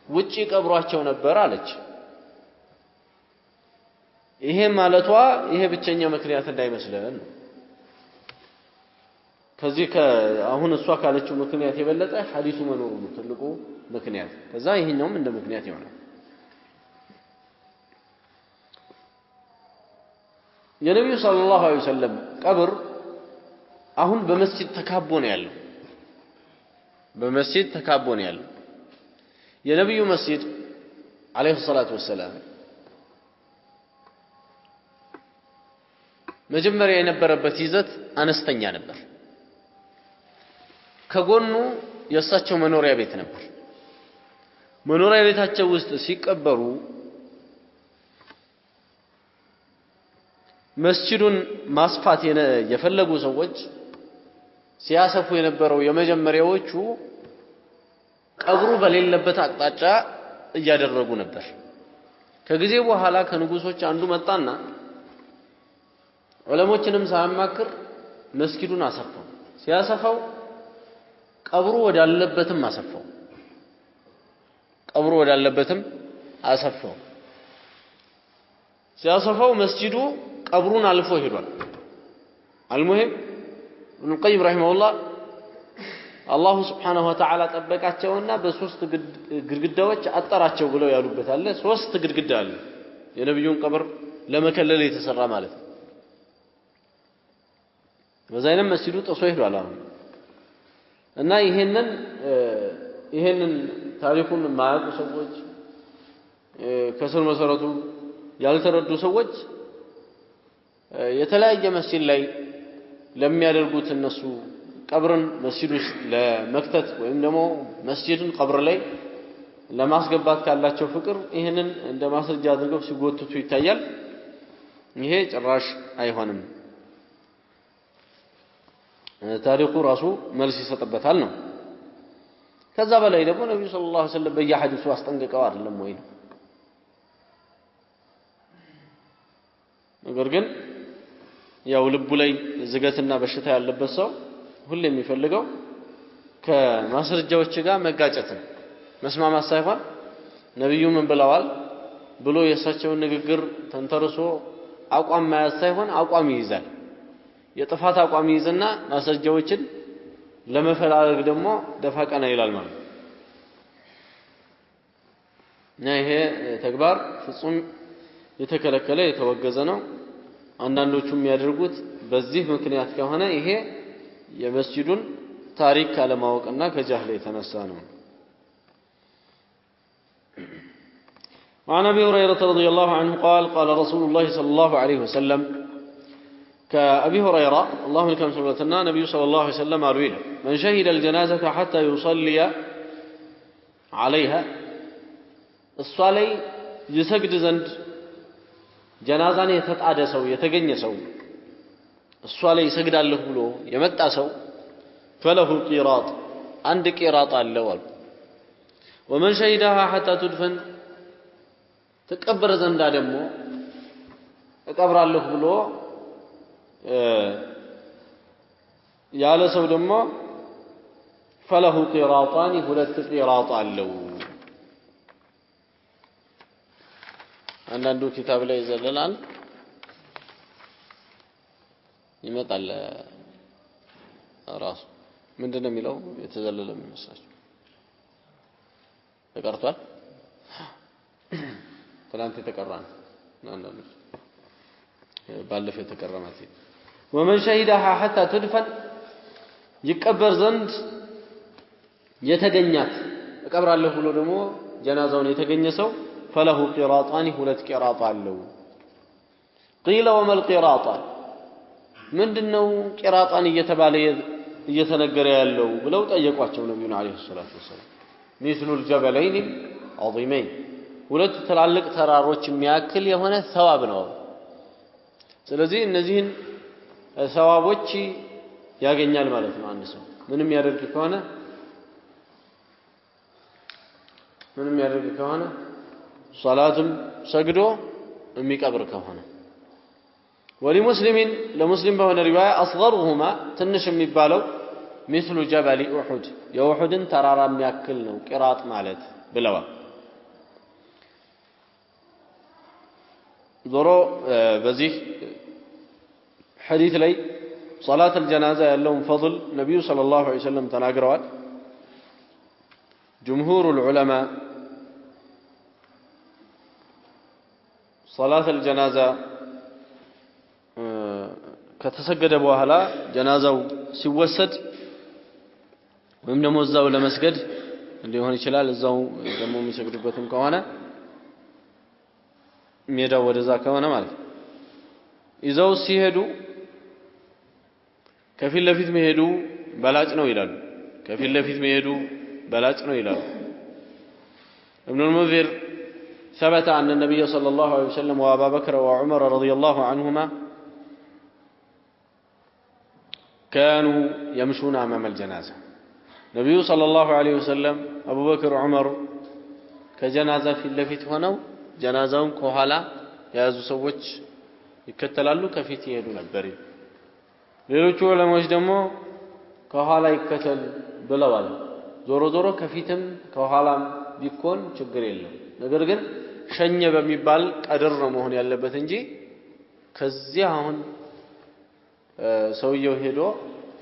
ውጪ ቀብሯቸው ነበር አለች ይሄ ማለቷ ይሄ ብቸኛ ምክንያት እንዳይመስለን ከዚህ አሁን እሷ ካለችው ምክንያት የበለጠ ሐዲሱ መኖሩ ነው ትልቁ ምክንያት ከዛ ይሄኛውም እንደ ምክንያት ይሆናል የነብዩ ሰለላሁ ዐለይሂ ወሰለም ቀብር አሁን በመስጂድ ተካቦ ነው ያለው በመስጂድ ተካቦ ነው ያለው የነብዩ መስጂድ አለይሂ ሰላቱ ወሰለም መጀመሪያ የነበረበት ይዘት አነስተኛ ነበር ከጎኑ የእሳቸው መኖሪያ ቤት ነበር መኖሪያ ቤታቸው ውስጥ ሲቀበሩ መስጂዱን ማስፋት የፈለጉ ሰዎች ሲያሰፉ የነበረው የመጀመሪያዎቹ ቀብሩ በሌለበት አቅጣጫ እያደረጉ ነበር ከጊዜ በኋላ ከንጉሶች አንዱ መጣና ዑለሞችንም ሳያማክር መስጊዱን አሰፋው ሲያሰፋው ቀብሩ ወዳለበትም አሰፋው ቀብሩ ወዳለበትም አሰፋው ሲያሰፋው መስጂዱ ቀብሩን አልፎ ሄዷል አልሙሂም ኢብኑ ቀይም ረሂመሁላህ አላሁ ሱብሓነሁ ወተዓላ ጠበቃቸውና በሶስት ግድግዳዎች አጠራቸው ብለው ያሉበት አለ ሶስት ግድግዳ አለ የነብዩን ቀብር ለመከለል የተሰራ ማለት ነው በዛይነም መስጂዱ ጥሶ ሄዷል አሁን እና ይሄንን ታሪኩን ማያውቁ ሰዎች ከስር መሰረቱ ያልተረዱ ሰዎች የተለያየ መስጂድ ላይ ለሚያደርጉት እነሱ ቀብርን መስጂድ ውስጥ ለመክተት ወይም ደግሞ መስጂድን ቀብር ላይ ለማስገባት ካላቸው ፍቅር ይሄንን እንደ ማስረጃ አድርገው ሲጎትቱ ይታያል። ይሄ ጭራሽ አይሆንም። ታሪኩ ራሱ መልስ ይሰጥበታል ነው። ከዛ በላይ ደግሞ ነብዩ ሰለላሁ ዐለይሂ ወሰለም በየሐዲሱ አስጠንቅቀው አይደለም ወይ? ነገር ግን ያው ልቡ ላይ ዝገትና በሽታ ያለበት ሰው ሁሌ የሚፈልገው ከማስረጃዎች ጋር መጋጨት ነው። መስማማት ሳይሆን ነብዩ ምን ብለዋል ብሎ የእሳቸውን ንግግር ተንተርሶ አቋም መያዝ ሳይሆን አቋም ይይዛል። የጥፋት አቋም ይይዝና ማስረጃዎችን ለመፈላለግ ደግሞ ደፋ ቀና ይላል ማለት ነው። ይሄ ተግባር ፍጹም የተከለከለ የተወገዘ ነው። አንዳንዶቹ የሚያደርጉት በዚህ ምክንያት ከሆነ ይሄ የመስጂዱን ታሪክ ካለማወቅና ከጃህል የተነሳ ነው። وعن أبي هريرة رضي الله عنه قال قال رسول الله صلى الله عليه وسلم كأبي هريرة الله لكم سبحانه نبي صلى الله عليه وسلم أرويه من شهد الجنازة حتى يصلي عليها الصلاة يسجد زند جنازة يتقعد سو يتقني سو الصلاة يسجد الله بلو يمتع سو فله قيراط عند قيراط الأول ومن شهدها حتى تدفن تكبر زندا دمو تكبر الله بلو ያለ ሰው ደግሞ فله قيراطان ሁለት ቂራጥ አለው። አንዳንዱ ኪታብ ላይ ይዘለላል ይመጣል ራሱ ምንድነው የሚለው የተዘለለ የሚመስላችሁ ተቀርቷል። ትላንት የተቀራን አንዳንዱ ባለፈ የተቀረማት ومن شهدها حتى تدفن يقبر زند የተገኛት እቀብራለሁ ብሎ ደግሞ ጀናዛውን የተገኘ ሰው فله قراطان ሁለት ቂራጥ አለው። قيل وما القراطان ምንድነው ቂራጣን እየተባለ እየተነገረ ያለው ብለው ጠየቋቸው ነብዩን አለይሂ ሰላቱ ወሰለም። مثل الجبلين العظيمين ሁለት ትላልቅ ተራሮች የሚያክል የሆነ ሰዋብ ነው። ስለዚህ እነዚህን ሰዋቦች ያገኛል ማለት ነው። አንድ ሰው ምንም ያደርግ ከሆነ ሶላትም ሰግዶ የሚቀብር ከሆነ ولمسلم لمسلم በሆነ ሪዋያ اصغرهما ትንሽ የሚባለው مثل جبل احد የኡሁድን ተራራ የሚያክል ነው ቂራጥ ማለት ብለዋል። ዞሮ በዚህ حديث لي صلاة الجنازة يالهم فضل نبي صلى الله عليه وسلم تناقروا جمهور العلماء صلاة الجنازة كتسجد بوهلا جنازة سيوسد ومن موزاو لمسجد اللي هون يشلال الزاو دمو مسجد بتم كوانا ميدا ورزا كوانا مالك إذا سيهدو ከፊት ለፊት መሄዱ በላጭ ነው ይላሉ። ከፊት ለፊት መሄዱ በላጭ ነው ይላሉ። ابن المنذر ثبت أن النبي صلى الله عليه وسلم وأبا بكر وعمر رضي الله عنهما كانوا يمشون أمام الجنازة. النبي صلى الله عليه وسلم أبو بكر وعمر كجنازة في اللفت هنا جنازهم كهلا يازو سوتش يكتلالو كفيت يهدو البريد ሌሎቹ ዑለማዎች ደግሞ ከኋላ ይከተል ብለዋል። ዞሮ ዞሮ ከፊትም ከኋላም ቢኮን ችግር የለም። ነገር ግን ሸኘ በሚባል ቀድር ነው መሆን ያለበት እንጂ ከዚህ አሁን ሰውየው ሄዶ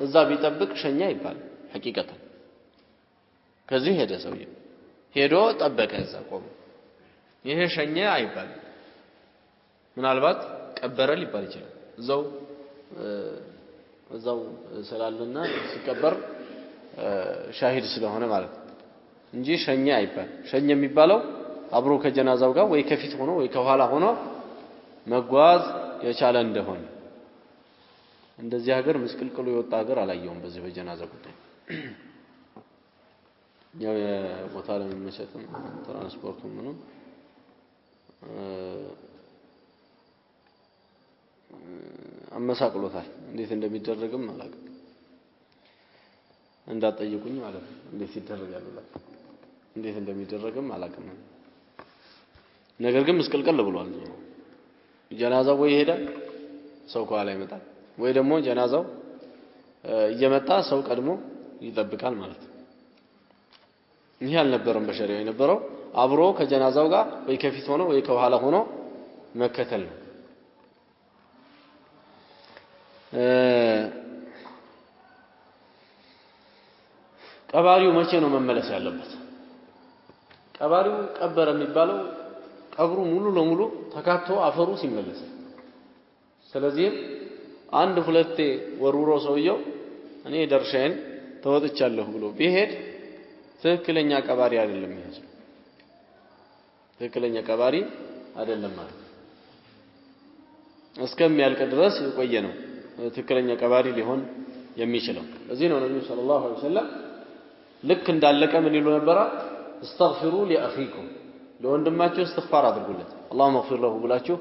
እዛ ቢጠብቅ ሸኛ ይባል ሐቂቀታ ከዚህ ሄደ ሰውየው ሄዶ ጠበቀ እዛ ቆሞ ይሄ ሸኛ አይባል። ምናልባት ቀበረ ሊባል ይችላል እዛው ሰላለና ሲቀበር ሻሂድ ስለሆነ ማለት እንጂ ሸኛ አይባል። ሸኛ የሚባለው አብሮ ከጀናዛው ጋር ወይ ከፊት ሆኖ ወይ ከኋላ ሆኖ መጓዝ የቻለ እንደሆነ እንደዚህ ሀገር መስቀልቅሎ የወጣ ሀገር አላየውም በዚህ በጀናዛ ጉዳይ ያው የቦታ ለመመቸትም ትራንስፖርቱ ምንም አመሳቅሎታል እንዴት እንደሚደረግም አላውቅም እንዳጠይቁኝ ማለት ነው እንዴት ይደረጋል እንዴት እንደሚደረግም አላውቅም ነገር ግን መስቀልቅል ብሏል ጀናዛው ወይ ይሄዳል ሰው ከኋላ ይመጣል ወይ ደግሞ ጀናዛው እየመጣ ሰው ቀድሞ ይጠብቃል ማለት ነው ይሄ አልነበረም በሸሪዓው የነበረው አብሮ ከጀናዛው ጋር ወይ ከፊት ሆኖ ወይ ከኋላ ሆኖ መከተል ነው ቀባሪው መቼ ነው መመለስ ያለበት ቀባሪው ቀበረ የሚባለው ቀብሩ ሙሉ ለሙሉ ተካቶ አፈሩ ሲመለስ ስለዚህ አንድ ሁለቴ ወሩሮ ሰውየው እኔ ደርሻዬን ተወጥቻለሁ ብሎ ቢሄድ ትክክለኛ ቀባሪ አይደለም ይሄ ትክክለኛ ቀባሪ አይደለም ማለት እስከሚያልቅ ድረስ የቆየ ነው ትክክለኛ ቀባሪ ሊሆን የሚችለው እዚህ ነው ነብዩ ሰለላሁ ዐለይሂ ወሰለም ልክ እንዳለቀ ምን ይሉ ነበር استغفروا لاخيكم ለወንድማችሁ استغفار አድርጉለት اللهم اغفر له ብላችሁ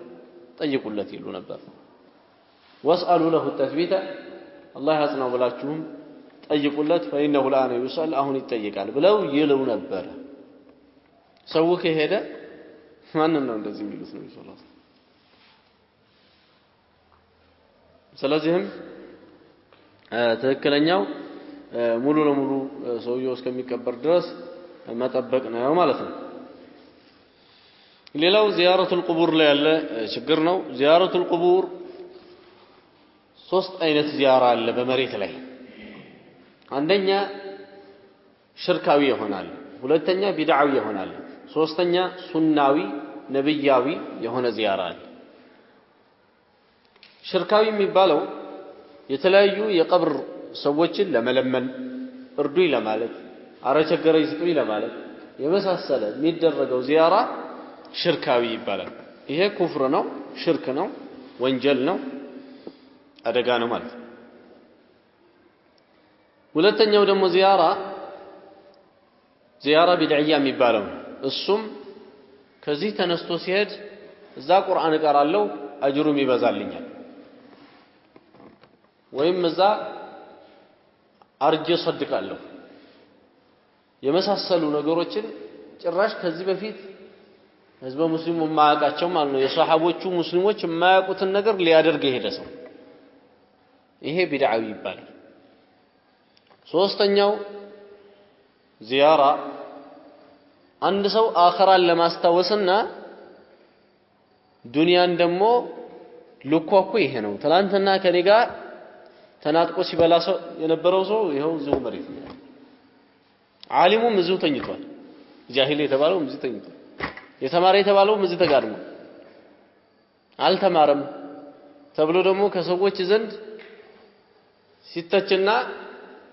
ጠይቁለት ይሉ ነበር واسالوا له التثبيت الله ያጽናው ብላችሁም ጠይቁለት فانه الان يسال አሁን ይጠይቃል ብለው ይለው ነበር ሰው ከሄደ ማንን ነው እንደዚህ የሚሉት ነው ሰለላሁ ስለዚህም ትክክለኛው ሙሉ ለሙሉ ሰውየው እስከሚቀበር ድረስ መጠበቅ ነው ማለት ነው ሌላው ዚያረቱል ቁቡር ላይ ያለ ችግር ነው ዚያረቱል ቁቡር ሶስት አይነት ዚያራ አለ በመሬት ላይ አንደኛ ሽርካዊ ይሆናል ሁለተኛ ቢድዓዊ ይሆናል ሶስተኛ ሱናዊ ነብያዊ የሆነ ዚያራ አለ ሽርካዊ የሚባለው የተለያዩ የቀብር ሰዎችን ለመለመን እርዱይ ለማለት አረቸገረኝ ስጡኝ ለማለት የመሳሰለ የሚደረገው ዚያራ ሽርካዊ ይባላል ይሄ ኩፍር ነው ሽርክ ነው ወንጀል ነው አደጋ ነው ማለት ሁለተኛው ደግሞ ዚያራ ቢድዕያ የሚባለው እሱም ከዚህ ተነስቶ ሲሄድ እዛ ቁርአን እቀራለሁ አጅሩም ይበዛልኛል ወይም እዛ አርጀ ሰድቃለሁ የመሳሰሉ ነገሮችን ጭራሽ ከዚህ በፊት ህዝበ ሙስሊሙ ማያውቃቸው ማለት ነው የሷሐቦቹ ሙስሊሞች የማያውቁትን ነገር ሊያደርግ ይሄደ ሰው ይሄ ቢድዓዊ ይባላል ሶስተኛው ዚያራ አንድ ሰው አኺራን ለማስታወስና ዱንያን ደግሞ ልኳኩ ይሄ ነው ትላንትና ከኔ ጋር ተናጥቆ ሲበላ ሰው የነበረው ሰው ይሄው እዚሁ መሬት ነው ዓሊሙም እዚሁ ተኝቷል ጃሂል የተባለው እዚሁ ተኝቷል የተማረ የተባለው እዚሁ ተጋድሞ አልተማረም ተብሎ ደግሞ ከሰዎች ዘንድ ሲተችና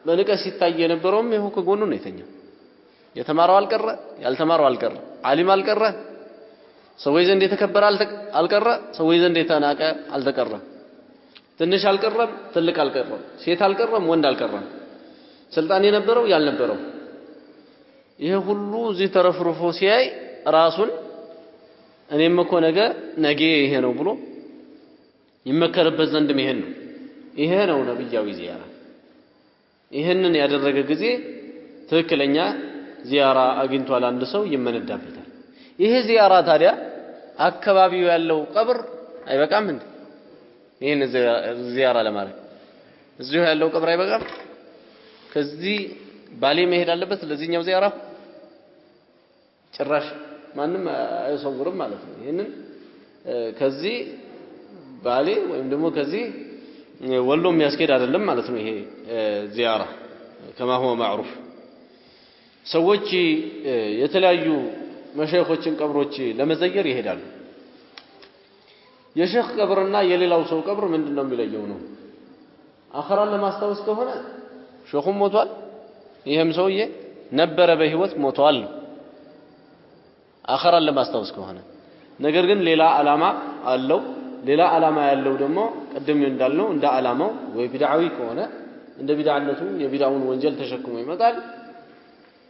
በንቀት ሲታይ የነበረውም ይሄው ከጎኑ ነው የተኛው የተማረው አልቀረ ያልተማረው አልቀረ ዓሊም አልቀረ ሰዎች ዘንድ የተከበረ አልቀረ ሰዎች ዘንድ የተናቀ አልተቀረ ትንሽ አልቀረም ትልቅ አልቀረም ሴት አልቀረም ወንድ አልቀረም ስልጣን የነበረው ያልነበረው ይሄ ሁሉ እዚህ ተረፍርፎ ሲያይ ራሱን እኔም እኮ ነገ ይሄ ነው ብሎ ይመከርበት ዘንድ ይሄ ነው ነብያዊ ዚያራ ይሄንን ያደረገ ጊዜ ትክክለኛ ዚያራ አግኝቷል አንድ ሰው ይመነዳበታል ይሄ ዚያራ ታዲያ አካባቢው ያለው ቀብር አይበቃም እንዴ ይሄን ዚያራ ለማድረግ እዚሁ ያለው ቀብር አይበቃም ከዚህ ባሌ መሄድ አለበት ለዚህኛው ዚያራ ጭራሽ ማንም አይሰውርም ማለት ነው ይሄንን ከዚህ ባሌ ወይም ደግሞ ከዚህ ወሎ የሚያስኬድ አይደለም ማለት ነው ይሄ ዚያራ كما هو معروف ሰዎች የተለያዩ መሸይኾችን ቀብሮች ለመዘየር ይሄዳሉ የሸይኽ ቀብርና የሌላው ሰው ቀብር ምንድነው የሚለየው ነው አኺራን ለማስታወስ ከሆነ ሸይኹም ሞቷል ይሄም ሰውዬ ነበረ በህይወት ሞቷል አኺራን ለማስታወስ ከሆነ ነገር ግን ሌላ ዓላማ አለው ሌላ ዓላማ ያለው ደግሞ ቀደም እንዳልነው እንደ ዓላማው ወይ ቢድዓዊ ከሆነ እንደ ቢድዓነቱ የቢድዓውን ወንጀል ተሸክሞ ይመጣል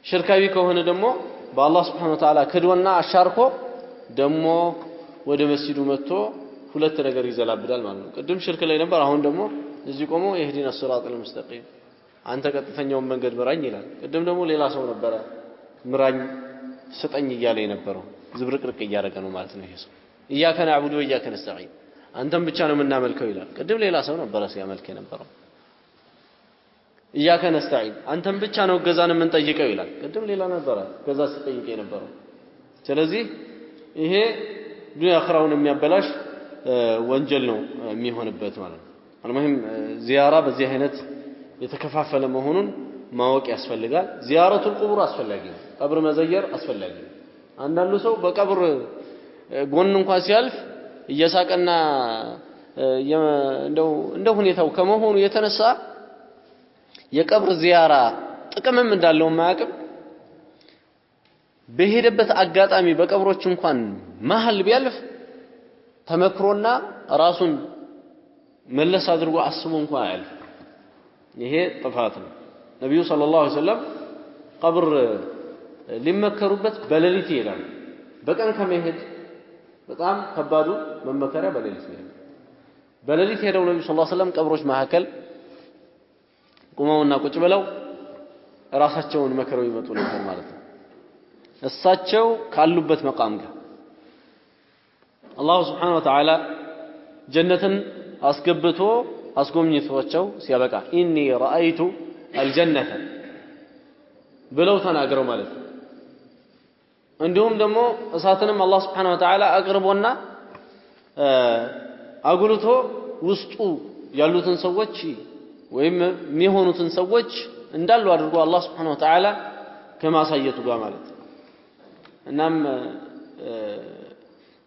ሽርካዊ ከሆነ ደግሞ በአላህ Subhanahu Wa Ta'ala ክዶና አሻርኮ ደግሞ ወደ መስጂዱ መጥቶ ሁለት ነገር ይዘላብዳል ማለት ነው ቀደም ሽርክ ላይ ነበር አሁን ደግሞ እዚህ ቆሞ ይህዲና الصراط المستقيم አንተ ቀጥተኛውን መንገድ ምራኝ ይላል ቀደም ደግሞ ሌላ ሰው ነበር ምራኝ ስጠኝ እያለ የነበረው ዝብርቅርቅ እያደረገ ነው ማለት ነው ይሄ ሰው ኢያከ ነዕቡዱ ወኢያከ ነስተዒን አንተም ብቻ ነው የምናመልከው ይላል ቀደም ሌላ ሰው ነበር ሲያመልክ የነበረው ኢያከ ነስተዒን አንተም ብቻ ነው ገዛን የምንጠይቀው ይላል ቀደም ሌላ ነበር ገዛ ሲጠይቅ የነበረው ስለዚህ ይሄ ዱንያ አኺራውን የሚያበላሽ ወንጀል ነው የሚሆንበት ማለት ነው አልሙሂም ዚያራ በዚህ አይነት የተከፋፈለ መሆኑን ማወቅ ያስፈልጋል ዚያረቱል ቁቡር አስፈላጊ ነው ቀብር መዘየር አስፈላጊ ነው አንዳንዱ ሰው በቀብር ጎን እንኳን ሲያልፍ እየሳቀና እንደው ሁኔታው ከመሆኑ የተነሳ የቀብር ዚያራ ጥቅምም እንዳለው ማያውቅም በሄደበት አጋጣሚ በቀብሮች እንኳን መሃል ቢያልፍ ተመክሮና ራሱን መለስ አድርጎ አስቦ እንኳን አያልፍ ይሄ ጥፋት ነው ነብዩ ሰለላሁ ዐለይሂ ወሰለም ቀብር ሊመከሩበት በሌሊት ይሄዳሉ በቀን ከመሄድ በጣም ከባዱ መመከሪያ በሌሊት ነው በሌሊት ሄደው ነብዩ ሰለላሁ ዐለይሂ ወሰለም ቀብሮች መካከል ቆመውና ቁጭ ብለው ራሳቸውን መከረው ይመጡ ነበር ማለት ነው እሳቸው ካሉበት መቃም ጋር አላህ Subhanahu Wa Ta'ala ጀነትን አስገብቶ አስጎብኝቷቸው ሲያበቃ ኢኒ ረአይቱ አልጀነተ ብለው ተናገረው ማለት ነው እንዲሁም ደግሞ እሳትንም አላህ Subhanahu Wa Ta'ala አቅርቦና አጉልቶ ውስጡ ያሉትን ሰዎች ወይም የሚሆኑትን ሰዎች እንዳሉ አድርጎ አላህ Subhanahu Wa Ta'ala ከማሳየቱ ጋር ማለት እናም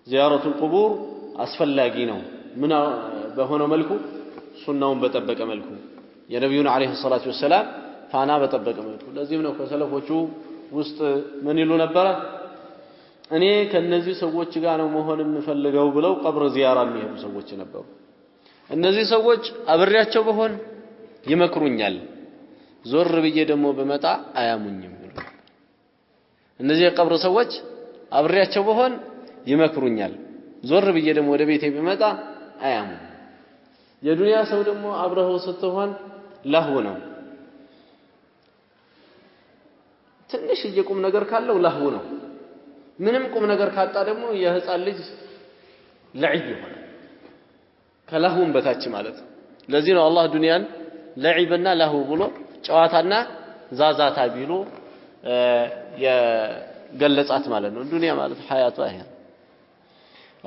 ዚያረቱል ቁቡር አስፈላጊ ነው ምን በሆነ መልኩ ሱናውን በተጠበቀ መልኩ የነብዩን አለይሂ ሰላቱ ወሰለም ፋና በተጠበቀ መልኩ ለዚህም ነው ከሰለፎቹ ውስጥ ምን ይሉ ነበር እኔ ከነዚህ ሰዎች ጋር ነው መሆን የምፈልገው ብለው ቀብር ዚያራ የሚሄዱ ሰዎች ነበሩ እነዚህ ሰዎች አብሬያቸው በሆን ይመክሩኛል ዞር ብዬ ደግሞ በመጣ አያሙኝም እነዚህ የቀብር ሰዎች አብሬያቸው በሆን ይመክሩኛል ዞር ብዬ ደግሞ ወደ ቤቴ በመጣ አያሙኝ የዱንያ ሰው ደግሞ አብረው ስትሆን ለህው ነው ትንሽ የቁም ነገር ካለው ለህው ነው ምንም ቁም ነገር ካጣ ደግሞ የህፃን ልጅ ለዒብ ይሆናል ከለህውም በታች ማለት ነው ለዚህ ነው አላህ ዱንያን ለዒብና ለህው ብሎ ጨዋታና ዛዛታ ቢሉ የገለጻት ማለት ነው ዱንያ ማለት ሐያቷ ይሄ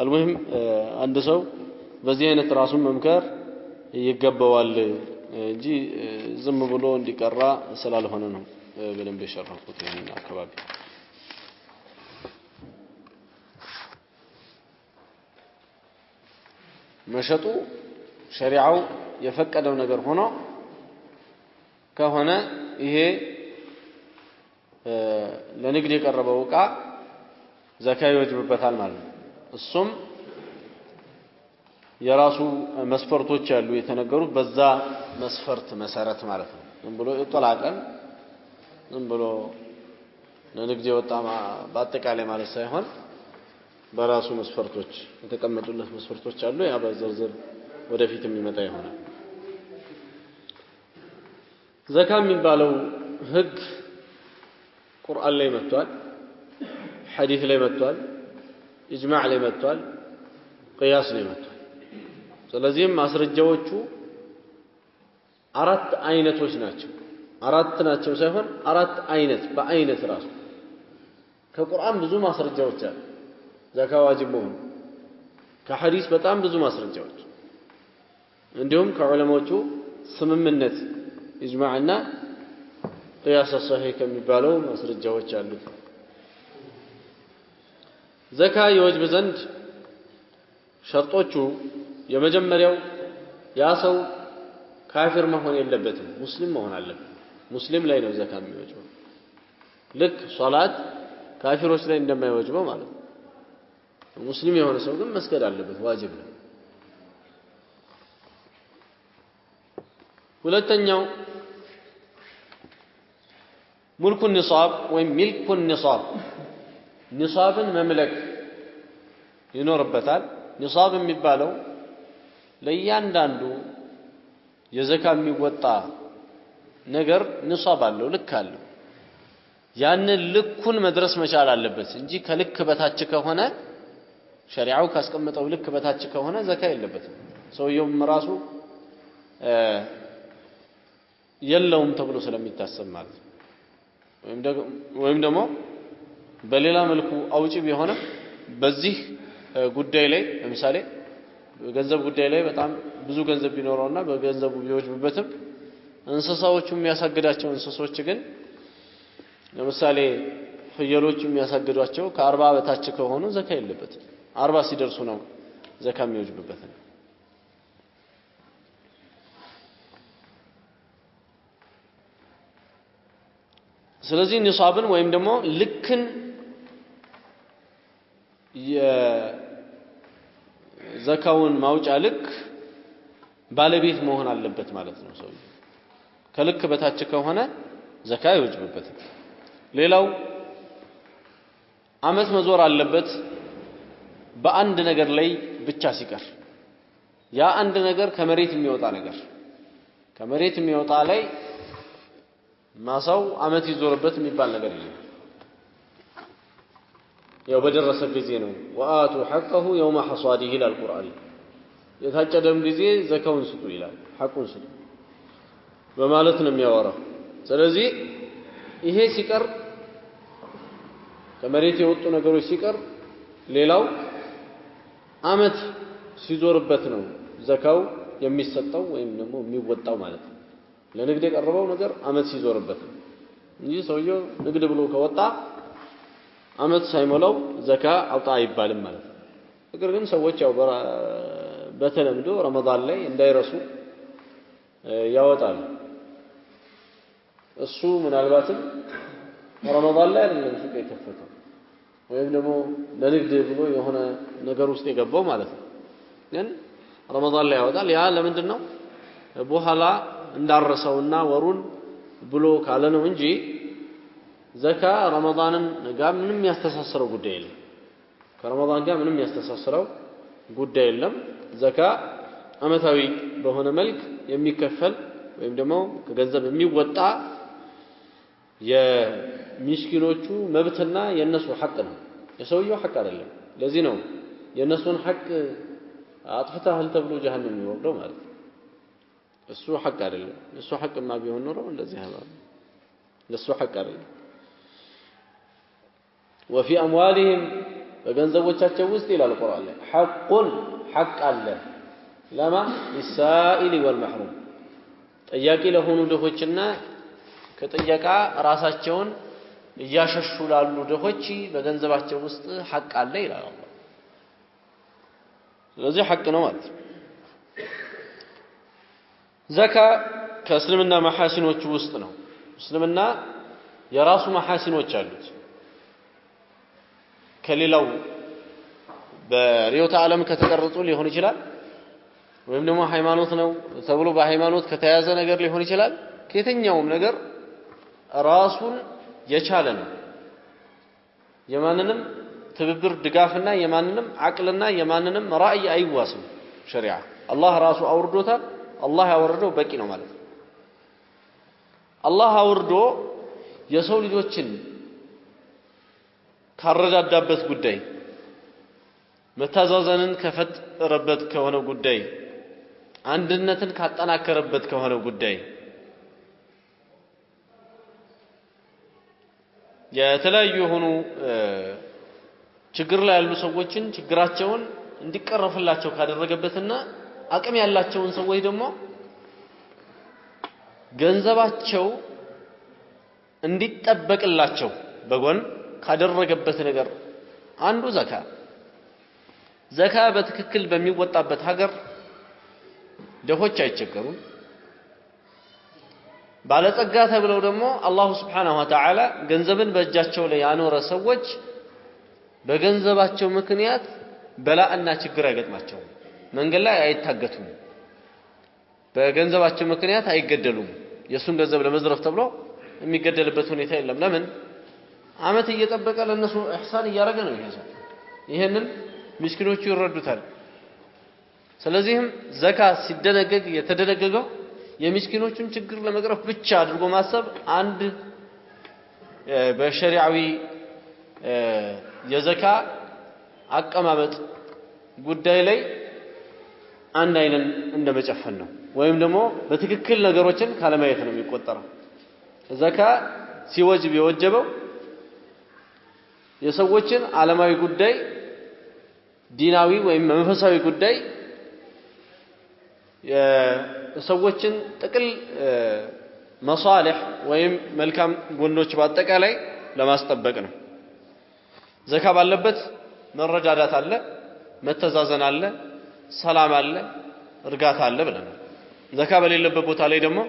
አልሙሂም አንድ ሰው በዚህ አይነት ራሱን መምከር ይገባዋል እንጂ ዝም ብሎ እንዲቀራ ስላልሆነ ነው በደንብ የሸረፍኩት ይሄን አካባቢ መሸጡ ሸሪዓው የፈቀደው ነገር ሆኖ ከሆነ ይሄ ለንግድ የቀረበው ዕቃ ዘካ ይወጅብበታል ማለት ነው እሱም የራሱ መስፈርቶች ያሉ የተነገሩት በዛ መስፈርት መሰረት ማለት ነው ዝም ብሎ ይطላቀን ዝም ብሎ ለንግድ የወጣ በአጠቃላይ ማለት ሳይሆን በራሱ መስፈርቶች የተቀመጡለት መስፈርቶች አሉ ያ በዝርዝር ወደፊት የሚመጣ ይሆናል ዘካ የሚባለው ህግ ቁርአን ላይ መጥቷል ሐዲስ ላይ መጥቷል ኢጅማዕ ላይ መጥቷል ቅያስ ላይ መጥቷል ስለዚህም ማስረጃዎቹ አራት አይነቶች ናቸው አራት ናቸው ሳይሆን አራት አይነት በአይነት ራሱ ከቁርአን ብዙ ማስረጃዎች አሉ ዘካ ዋጅብ መሆኑ ከሐዲስ በጣም ብዙ ማስረጃዎች እንዲሁም ከዑለማዎቹ ስምምነት ኢጅማዕና ቅያስ ሰሒህ ከሚባለው ማስረጃዎች አሉ ዘካ ይወጅብ ዘንድ ሸርጦቹ የመጀመሪያው ያ ሰው ካፊር መሆን የለበትም ሙስሊም መሆን አለበት ሙስሊም ላይ ነው ዘካ የሚወጅበው ልክ ሶላት ካፊሮች ላይ እንደማይወጅበው ማለት ነው ሙስሊም የሆነ ሰው ግን መስገድ አለበት ዋጅብ ነው ሁለተኛው ሙልኩ ኒሳብ ወይም ሚልኩ ኒሳብ ኒሳብን መምለክ ይኖርበታል ኒሳብ የሚባለው ለእያንዳንዱ የዘካ የሚወጣ ነገር ኒሳብ አለው ልክ አለው ያንን ልኩን መድረስ መቻል አለበት እንጂ ከልክ በታች ከሆነ ሸሪዓው ካስቀመጠው ልክ በታች ከሆነ ዘካ የለበትም ሰውየውም ራሱ የለውም ተብሎ ስለሚታሰብ ማለት ወይም ደግሞ በሌላ መልኩ አውጪ ቢሆንም በዚህ ጉዳይ ላይ ለምሳሌ ገንዘብ ጉዳይ ላይ በጣም ብዙ ገንዘብ ቢኖርውና በገንዘቡ ቢወጅብበትም እንስሳዎቹ የሚያሳግዳቸው እንስሶች ግን ለምሳሌ ፍየሎቹ የሚያሳግዷቸው ከ40 በታች ከሆኑ ዘካ የለበትም 40 ሲደርሱ ነው ዘካ የሚወጅብበት ስለዚህ ኒሳብን ወይም ደግሞ ልክን የዘካውን ማውጫ ልክ ባለቤት መሆን አለበት ማለት ነው ሰው ከልክ በታች ከሆነ ዘካ ይወጅብበታል ሌላው አመት መዞር አለበት በአንድ ነገር ላይ ብቻ ሲቀር ያ አንድ ነገር ከመሬት የሚወጣ ነገር ከመሬት የሚወጣ ላይ ማሳው አመት ይዞርበት የሚባል ነገር የለም ያው በደረሰ ጊዜ ነው ወአቱ ሐቀሁ يوم حصاده ይላል ቁርአን የታጨደም ጊዜ ዘካውን ስጡ ይላል ሐቁን ስጡ በማለት ነው የሚያወራው ስለዚህ ይሄ ሲቀር ከመሬት የወጡ ነገሮች ሲቀር ሌላው አመት ሲዞርበት ነው ዘካው የሚሰጠው ወይም ደግሞ የሚወጣው ማለት ነው ለንግድ የቀረበው ነገር አመት ሲዞርበት ነው እንጂ ሰውየው ንግድ ብሎ ከወጣ አመት ሳይሞላው ዘካ አውጣ አይባልም ማለት ነው ነገር ግን ሰዎች ያው በተለምዶ ረመዳን ላይ እንዳይረሱ ያወጣሉ እሱ ምናልባትም ረመዳን ላይ አይደለም ሱቅ የከፈተው ወይም ደግሞ ለንግድ ብሎ የሆነ ነገር ውስጥ የገባው ማለት ነው ግን ረመዳን ላይ ያወጣል ያ ለምንድን ነው በኋላ እንዳረሰውና ወሩን ብሎ ካለ ነው እንጂ ዘካ ረመዳንን ጋር ምንም ያስተሳሰረው ጉዳይ የለም ከረመዳን ጋር ምንም ያስተሳሰረው ጉዳይ የለም ዘካ አመታዊ በሆነ መልክ የሚከፈል ወይም ደግሞ ከገንዘብ የሚወጣ የሚስኪኖቹ መብትና የነሱ ሐቅ ነው የሰውየው ሐቅ አይደለም ለዚህ ነው የነሱን ሐቅ አጥፍተሃል ተብሎ ጀሃነም ይወርደው ማለት ነው እሱ ሐቅ አይደለም እሱ ሐቅማ ቢሆን ኖሮ እንደዚህ አይሆንም ለሱ ሐቅ አይደለም وفي اموالهم በገንዘቦቻቸው ውስጥ ይላል ቁርአን ላይ ሐቁን ሐቅ አለ ለማ للسائل والمحروم ጠያቂ ለሆኑ ድሆችና ከጥያቃ ራሳቸውን እያሸሹ ላሉ ድሆች በገንዘባቸው ውስጥ ሐቅ አለ ይላል አላህ ስለዚህ ሐቅ ነው ማለት ዘካ ከእስልምና መሐሲኖች ውስጥ ነው እስልምና የራሱ መሐሲኖች አሉት ከሌላው በሪዮታ ዓለም ከተቀረጹ ሊሆን ይችላል ወይም ደግሞ ሃይማኖት ነው ተብሎ በሃይማኖት ከተያዘ ነገር ሊሆን ይችላል ከየትኛውም ነገር ራሱን የቻለ ነው የማንንም ትብብር ድጋፍና የማንንም አቅልና የማንንም ራእይ አይዋስም ሸሪዓ አላህ ራሱ አውርዶታል አላህ ያወረደው በቂ ነው ማለት ነው አላህ አውርዶ የሰው ልጆችን ካረዳዳበት ጉዳይ መታዛዘንን ከፈጠረበት ከሆነ ጉዳይ አንድነትን ካጠናከረበት ከሆነ ጉዳይ የተለያዩ የሆኑ ችግር ላይ ያሉ ሰዎችን ችግራቸውን እንዲቀረፍላቸው ካደረገበትና አቅም ያላቸውን ሰዎች ደግሞ ገንዘባቸው እንዲጠበቅላቸው በጎን ካደረገበት ነገር አንዱ ዘካ በትክክል በሚወጣበት ሀገር ደሆች አይቸገሩም ባለጸጋ ተብለው ደግሞ አላህ Subhanahu Wa Ta'ala ገንዘብን በእጃቸው ላይ ያኖረ ሰዎች በገንዘባቸው ምክንያት በላእና ችግር አይገጥማቸውም መንገድ ላይ አይታገቱም በገንዘባቸው ምክንያት አይገደሉም የሱን ገንዘብ ለመዝረፍ ተብሎ የሚገደልበት ሁኔታ የለም ለምን አመት እየጠበቀ ለነሱ ኢህሳን እያረገ ነው ይሄንን ምስኪኖቹ ይረዱታል ስለዚህም ዘካ ሲደነገግ የተደነገገው የምስኪኖቹን ችግር ለመቅረፍ ብቻ አድርጎ ማሰብ አንድ በሸሪዓዊ የዘካ አቀማመጥ ጉዳይ ላይ አንድ አይነን እንደመጨፈን ነው ወይም ደግሞ በትክክል ነገሮችን ካለማየት ነው የሚቆጠረው ዘካ ሲወጅብ የወጀበው የሰዎችን ዓለማዊ ጉዳይ ዲናዊ ወይም መንፈሳዊ ጉዳይ የሰዎችን ጥቅል መሳለህ ወይም መልካም ጎኖች በአጠቃላይ ለማስጠበቅ ነው ዘካ ባለበት መረዳዳት አለ መተዛዘን አለ ሰላም አለ እርጋታ አለ ብለናል ዘካ በሌለበት ቦታ ላይ ደግሞ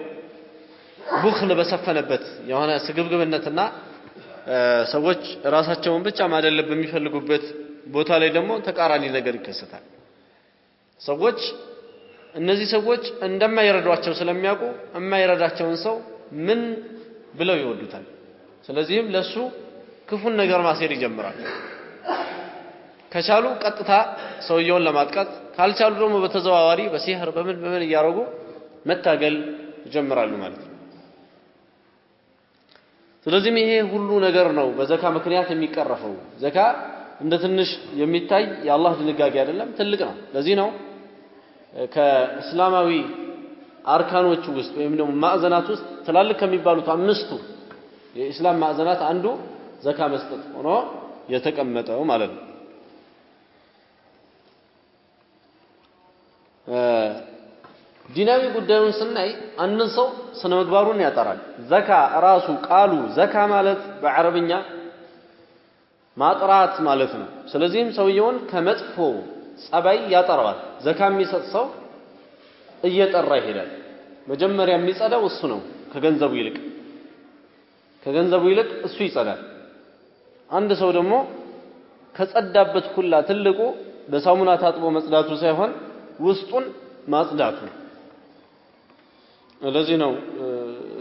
ቡኽል በሰፈነበት የሆነ ስግብግብነትና ሰዎች ራሳቸውን ብቻ ማደለብ በሚፈልጉበት ቦታ ላይ ደግሞ ተቃራኒ ነገር ይከሰታል ሰዎች እነዚህ ሰዎች እንደማይረዷቸው ስለሚያውቁ የማይረዳቸውን ሰው ምን ብለው ይወዱታል ስለዚህም ለሱ ክፉን ነገር ማሰር ይጀምራል ከቻሉ ቀጥታ ሰውየውን ለማጥቃት ካልቻሉ ደግሞ በተዘዋዋሪ በሲህር በምን እያረጉ መታገል ይጀምራሉ ማለት ነው ስለዚህ ይሄ ሁሉ ነገር ነው በዘካ ምክንያት የሚቀረፈው ዘካ እንደ ትንሽ የሚታይ የአላህ ድንጋጌ አይደለም ትልቅ ነው ለዚህ ነው ከእስላማዊ አርካኖች ውስጥ ወይም ደግሞ ማዕዘናት ውስጥ ትላልቅ ከሚባሉት አምስቱ የእስላም ማዕዘናት አንዱ ዘካ መስጠት ሆኖ የተቀመጠው ማለት ነው ዲናዊ ጉዳዩን ስናይ አንድ ሰው ስነ ምግባሩን ያጠራል ዘካ ራሱ ቃሉ ዘካ ማለት በአረብኛ ማጥራት ማለት ነው ስለዚህም ሰውየውን ከመጥፎ ጸባይ ያጠራዋል ዘካ የሚሰጥ ሰው እየጠራ ይሄዳል መጀመሪያ የሚጸዳው እሱ ነው ከገንዘቡ ይልቅ እሱ ይጸዳል አንድ ሰው ደግሞ ከጸዳበት ሁላ ትልቁ በሳሙና ታጥቦ መጽዳቱ ሳይሆን ውስጡን ማጽዳቱ ለዚህ ነው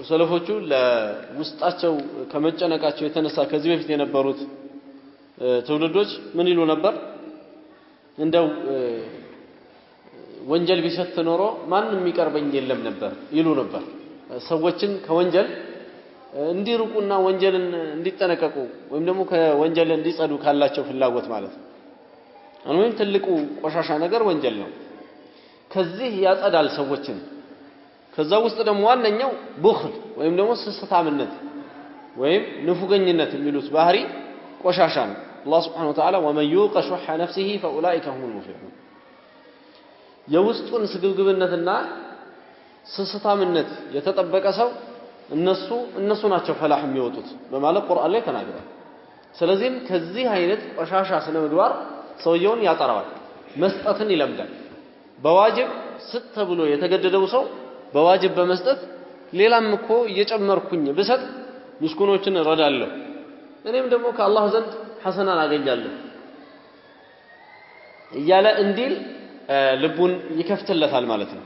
ሰለፎቹ ለውስጣቸው ከመጨነቃቸው የተነሳ ከዚህ በፊት የነበሩት ትውልዶች ምን ይሉ ነበር እንደው ወንጀል ቢሸት ኖሮ ማንንም የሚቀርበኝ የለም ነበር ይሉ ነበር ሰዎችን ከወንጀል እንዲርቁና ወንጀልን እንዲጠነቀቁ ወይም ደግሞ ከወንጀል እንዲጸዱ ካላቸው ፍላጎት ማለት ነው አሁን ትልቁ ቆሻሻ ነገር ወንጀል ነው ከዚህ ያጸዳል ሰዎችን ከዛ ውስጥ ደግሞ ዋነኛው ቡኽል ወይም ደግሞ ስስታምነት ወይም ንፉገኝነት የሚሉት ባህሪ ቆሻሻ ነው الله سبحانه وتعالى ومن يوق شح نفسه فاولئك هم المفلحون የውስጡን ስግብግብነትና ስስታምነት የተጠበቀ ሰው እነሱ ናቸው ፈላህ የሚወጡት በማለት ቁርአን ላይ ተናግሯል ስለዚህም ከዚህ አይነት ቆሻሻ ስነ ምግባር ሰውየውን ያጠራዋል መስጠትን ይለምዳል በዋጅብ ስጥ ተብሎ የተገደደው ሰው በዋጅብ በመስጠት ሌላም እኮ እየጨመርኩኝ ብሰጥ ምስኪኖችን እረዳለሁ እኔም ደግሞ ከአላህ ዘንድ ሐሰናን አገኛለሁ እያለ እንዲል ልቡን ይከፍትለታል ማለት ነው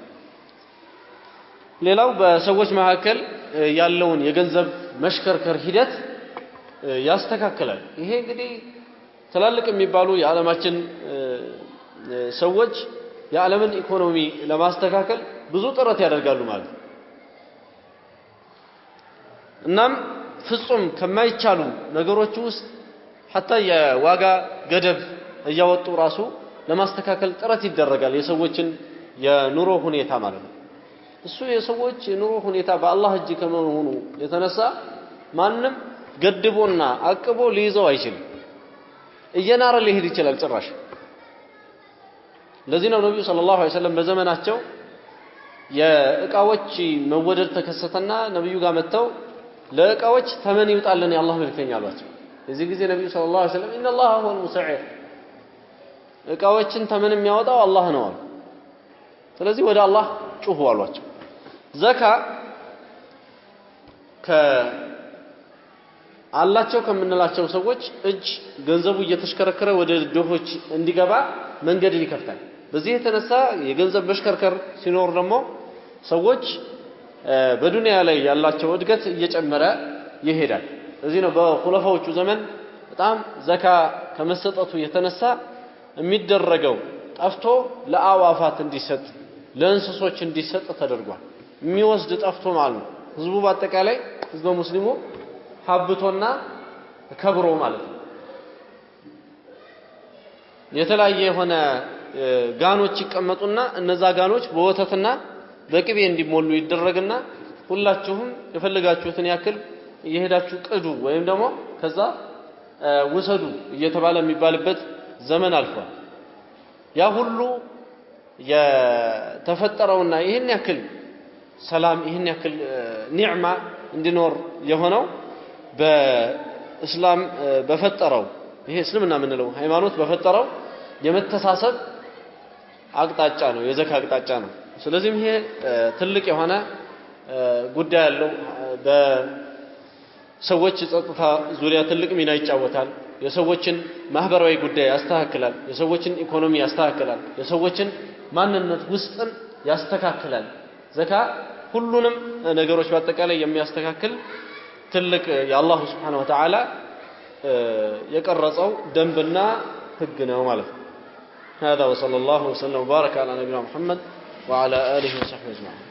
ሌላው በሰዎች መካከል ያለውን የገንዘብ መሽከርከር ሂደት ያስተካክላል ይሄ እንግዲህ ትላልቅ የሚባሉ የዓለማችን ሰዎች የዓለምን ኢኮኖሚ ለማስተካከል ብዙ ጥረት ያደርጋሉ ማለት ነው እናም ፍጹም ከማይቻሉ ነገሮች ውስጥ حتى የዋጋ ገደብ እያወጡ ራሱ ለማስተካከል ጥረት ይደረጋል የሰዎችን የኑሮ ሁኔታ ማለት ነው እሱ የሰዎች የኑሮ ሁኔታ በአላህ እጅ ከመሆኑ የተነሳ ማንንም ገድቦና አቅቦ ሊይዘው አይችልም እየናረ ሊሄድ ይችላል ጭራሽ ለዚህ ነው ነብዩ ሰለላሁ ዐለይሂ ወሰለም በዘመናቸው የእቃዎች መወደድ ተከሰተና ነብዩ ጋር መተው ለእቃዎች ተመን ይውጣልን የአላህ መልእክተኛ አሏቸው እዚህ ጊዜ ነብዩ ሰለላሁ ዐለይሂ ወሰለም ኢነ አላህ ሁወል ሙሰዒር እቃዎችን ተመን የሚያወጣው አላህ ነው አሉ ስለዚህ ወደ አላህ ጩሁ አሏቸው ዘካ አላቸው ከምንላቸው ሰዎች እጅ ገንዘቡ እየተሽከረከረ ወደ ድሆች እንዲገባ መንገድን ይከፍታል በዚህ የተነሳ የገንዘብ መሽከርከር ሲኖር ደግሞ ሰዎች በዱንያ ላይ ያላቸው እድገት እየጨመረ ይሄዳል እዚህ ነው በኹለፋዎቹ ዘመን በጣም ዘካ ከመሰጠቱ የተነሳ የሚደረገው ጠፍቶ ለአዋፋት እንዲሰጥ ለእንስሶች እንዲሰጥ ተደርጓል የሚወስድ ጠፍቶ ማለት ነው ህዝቡ በአጠቃላይ ህዝበ ሙስሊሙ ሀብቶና ከብሮ ማለት ነው የተለያየ የሆነ ጋኖች ይቀመጡና እነዛ ጋኖች በወተትና በቅቤ እንዲሞሉ ይደረግና ሁላችሁም የፈለጋችሁትን ያክል እየሄዳችሁ ቅዱ ወይም ደግሞ ከዛ ወሰዱ እየተባለ የሚባልበት ዘመን አልፏል ያ ሁሉ የተፈጠረውና ይሄን ያክል ሰላም ይሄን ያክል ኒዕማ እንዲኖር የሆነው በእስላም በፈጠረው ይሄ እስልምና ምንለው ሃይማኖት በፈጠረው የመተሳሰብ አቅጣጫ ነው የዘካ አቅጣጫ ነው ስለዚህ ይሄ ትልቅ የሆነ ጉዳይ ያለው በሰዎች ጸጥታ ዙሪያ ትልቅ ሚና ይጫወታል የሰዎችን ማህበራዊ ጉዳይ ያስተካክላል የሰዎችን ኢኮኖሚ ያስተካክላል የሰዎችን ማንነት ውስጥን ያስተካክላል ዘካ ሁሉንም ነገሮች በአጠቃላይ የሚያስተካክል ትልቅ የአላህ Subhanahu Wa Ta'ala የቀረጸው ደንብና ህግ ነው ማለት ነው هذا وصلى الله وسلم وبارك على نبينا محمد وعلى آله وصحبه أجمعين